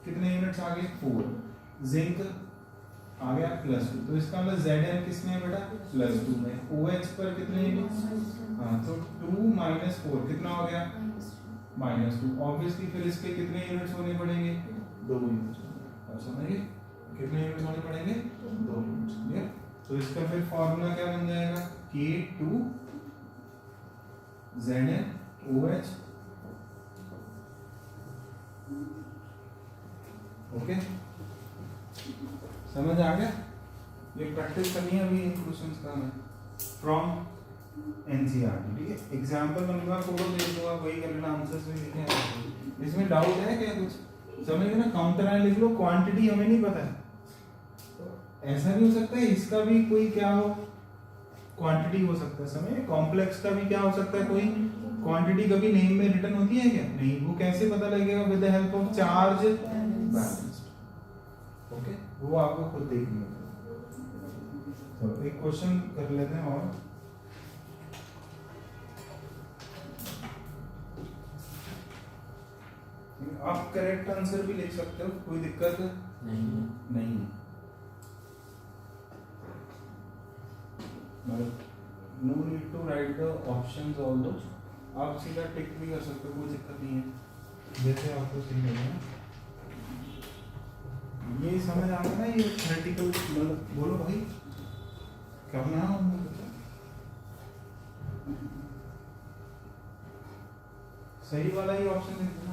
A: कितने यूनिट्स आ गए? 4। जिंक आ गया +2, तो इसका मतलब Zn किसमें है बेटा? +2 में। OH पर कितने यूनिट्स? हाँ तो 2 - 4 कितना हो गया? -2। ऑब्वियसली फिर इसके कितने यूनिट्स होने पड़ेंगे? 2 यूनिट्स। अब समझिए कितने यूनिट्स होने पड़ेंगे? 2 यूनिट्स। क्लियर? तो इसका फिर फॉर्मूला क्या बन जाएगा? K2 ZnOH। ओके, समझ आ गया? ये प्रैक्टिस करनी है अभी इन क्वेश्चंस का हमें फ्रॉम एनसीईआरटी। ठीक है, एग्जांपल बनूंगा, फोटो दे दूंगा, वही कर लेना, आंसर्स भी लिखे हैं। इसमें डाउट है क्या कुछ? समझ गए ना? काउंटर आए लिख लो, क्वांटिटी हमें नहीं पता है तो ऐसा भी हो सकता है इसका भी कोई क्या हो, क्वांटिटी हो सकता है। समझे? कॉम्प्लेक्स का भी क्या हो सकता है, कोई क्वांटिटी कभी नेम में रिटर्न होती है क्या? नहीं। वो कैसे पता लगेगा? With the help of charge balanced. Okay, वो आपको खुद देखनी है। तो एक क्वेश्चन कर लेते हैं और आप करेक्ट आंसर भी लिख सकते हो, कोई दिक्कत नहीं। No need to write the options although, आप सीधा टिक भी कर सकते हो, कोई दिक्कत नहीं है, जैसे आपको सही लगे ना। ये समझ आ गया ना? ये थ्योरेटिकल मतलब बोलो भाई करना है। सही वाला ही ऑप्शन लिख देना।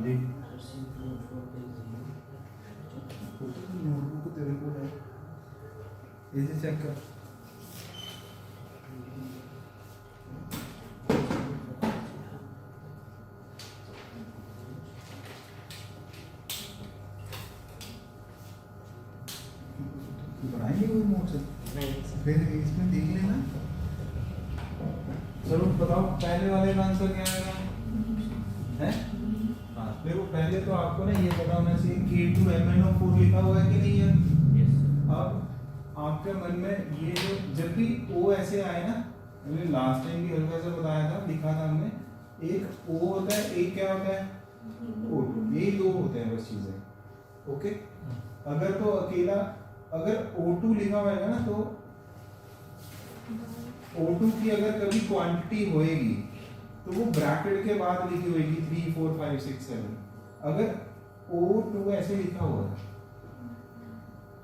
A: जी नोटबुक तेरे को है, इसे चेक कर। बनाएंगे वो नोट से फिर इसमें देख लेना। चलो बताओ पहले वाले का आंसर क्या आएगा? है देखो, पहले तो आपको ना ये पता होना चाहिए K2MnO4 लिखा हुआ है कि नहीं है। अब आपके मन में ये जो जब भी O ऐसे आए ना, हमने लास्ट टाइम भी हल्का सा बताया था, लिखा था हमने, एक O होता है, एक क्या होता है O2, ये दो होते हैं बस चीजें। ओके, अगर तो अकेला अगर O2 लिखा हुआ है ना, तो O2 की अगर कभी क्वांटिटी होएगी तो वो ब्रैकेट के बाद लिखी होगी 3 4 5 6 7। अगर O2 ऐसे लिखा हुआ है,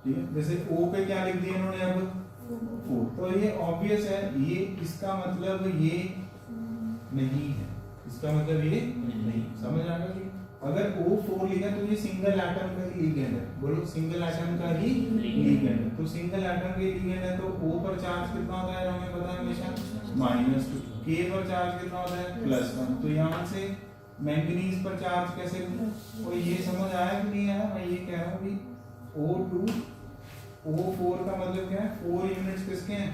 A: ठीक है, जैसे O पे क्या लिख दिया इन्होंने अब O, तो ये ऑब्वियस है, ये इसका मतलब ये नहीं है, इसका मतलब ये नहीं। समझ आ गया? कि अगर O4 लिखा तो ये सिंगल एटम का ही लिगेंड है। बोलो, सिंगल एटम का ही लिगेंड है। तो सिंगल एटम के लिगेंड है तो O पर चार्ज कितना होता है? हमें पता है हमेशा -2। K पर चार्ज कितना होता है? +1। तो यहाँ से मैंगनीज पर चार्ज कैसे? और ये समझ आया कि नहीं आया? मैं ये कह रहा हूँ कि O2 O4 का मतलब क्या है? 4 यूनिट्स किसके हैं?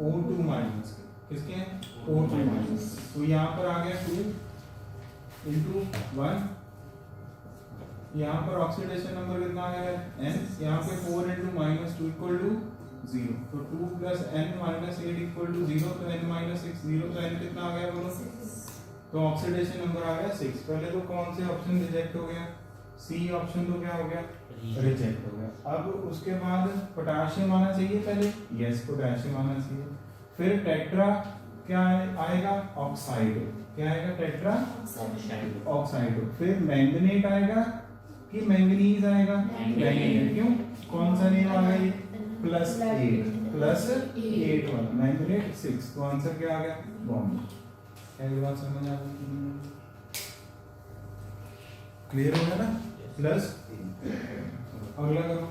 A: O2 माइनस के। किसके हैं? O2 minus. तो यहाँ पर आ गया 2 into 1, यहाँ पर ऑक्सीडेशन नंबर कितना आ गया? n। यहाँ पे 4 into -2 इक्वल टू 0। तो 2 + n - 8 इक्वल टू 0। तो n - 6 0, तो n कितना आ गया बोलो? तो ऑक्सीडेशन नंबर आ गया 6। पहले तो कौन से ऑप्शन रिजेक्ट हो गया, सी ऑप्शन तो क्या हो गया, रिजेक्ट हो गया। अब उसके बाद पोटेशियम आना चाहिए पहले, यस पोटेशियम आना चाहिए। फिर टेट्रा क्या आएगा, ऑक्साइड, क्या आएगा, टेट्रा ऑक्साइड। फिर मैंगनेट आएगा कि मैंगनीज आएगा, मैंगनेट। क्यों, कौन सा नेम आ गया ये, +8 +8 वाला मैंगनेट 6। तो आंसर क्या आ गया, बॉन्ड। क्या ये बात समझ आ गई, क्लियर हो गया ना, प्लस। अगला करो।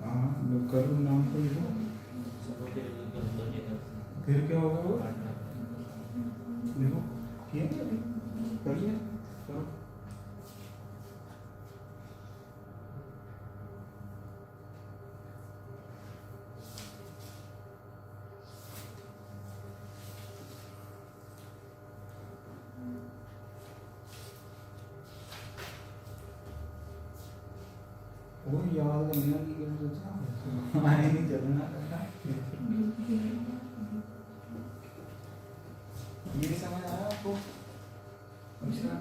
A: हाँ करो, नाम तो लिखो। फिर क्या होगा वो, देखो किया, कर लिया, करो। वो याद करना की सोचा आए नहीं चलना करना। ये समझ आया आपको, अच्छा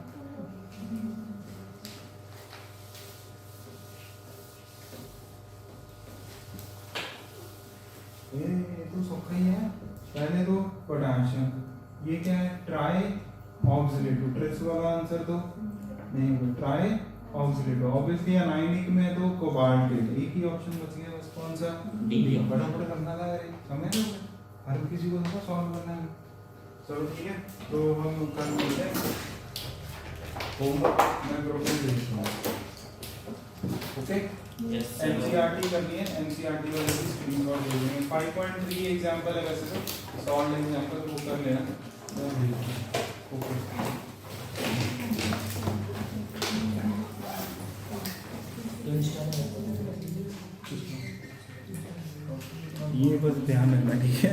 A: ये तो सौखा ही है। पहले तो पोटेशियम, ये क्या है, ट्राई ऑक्सीडेटिव। ट्रिप्स वाला आंसर तो नहीं होगा, ट्राई ऑक्सीडेटिव। ऑब्वियसली अनायनिक में तो कोबाल्ट, एक ही ऑप्शन बच गया बस, कौन सा, डी। फटाफट करना था यार, समझ रहे हो, हर किसी को थोड़ा सॉल्व करना है। चलो ठीक है, तो हम कल मिलते हैं, होमवर्क मैं ग्रुप में भेज दूंगा, ओके। एनसीईआरटी करनी है, एनसीईआरटी वाले की स्क्रीनशॉट ले लेंगे। 5.3 एग्जांपल है वैसे तो, सॉल्व एग्जांपल वो कर लेना, ओके। ये बस ध्यान रखना, ठीक है।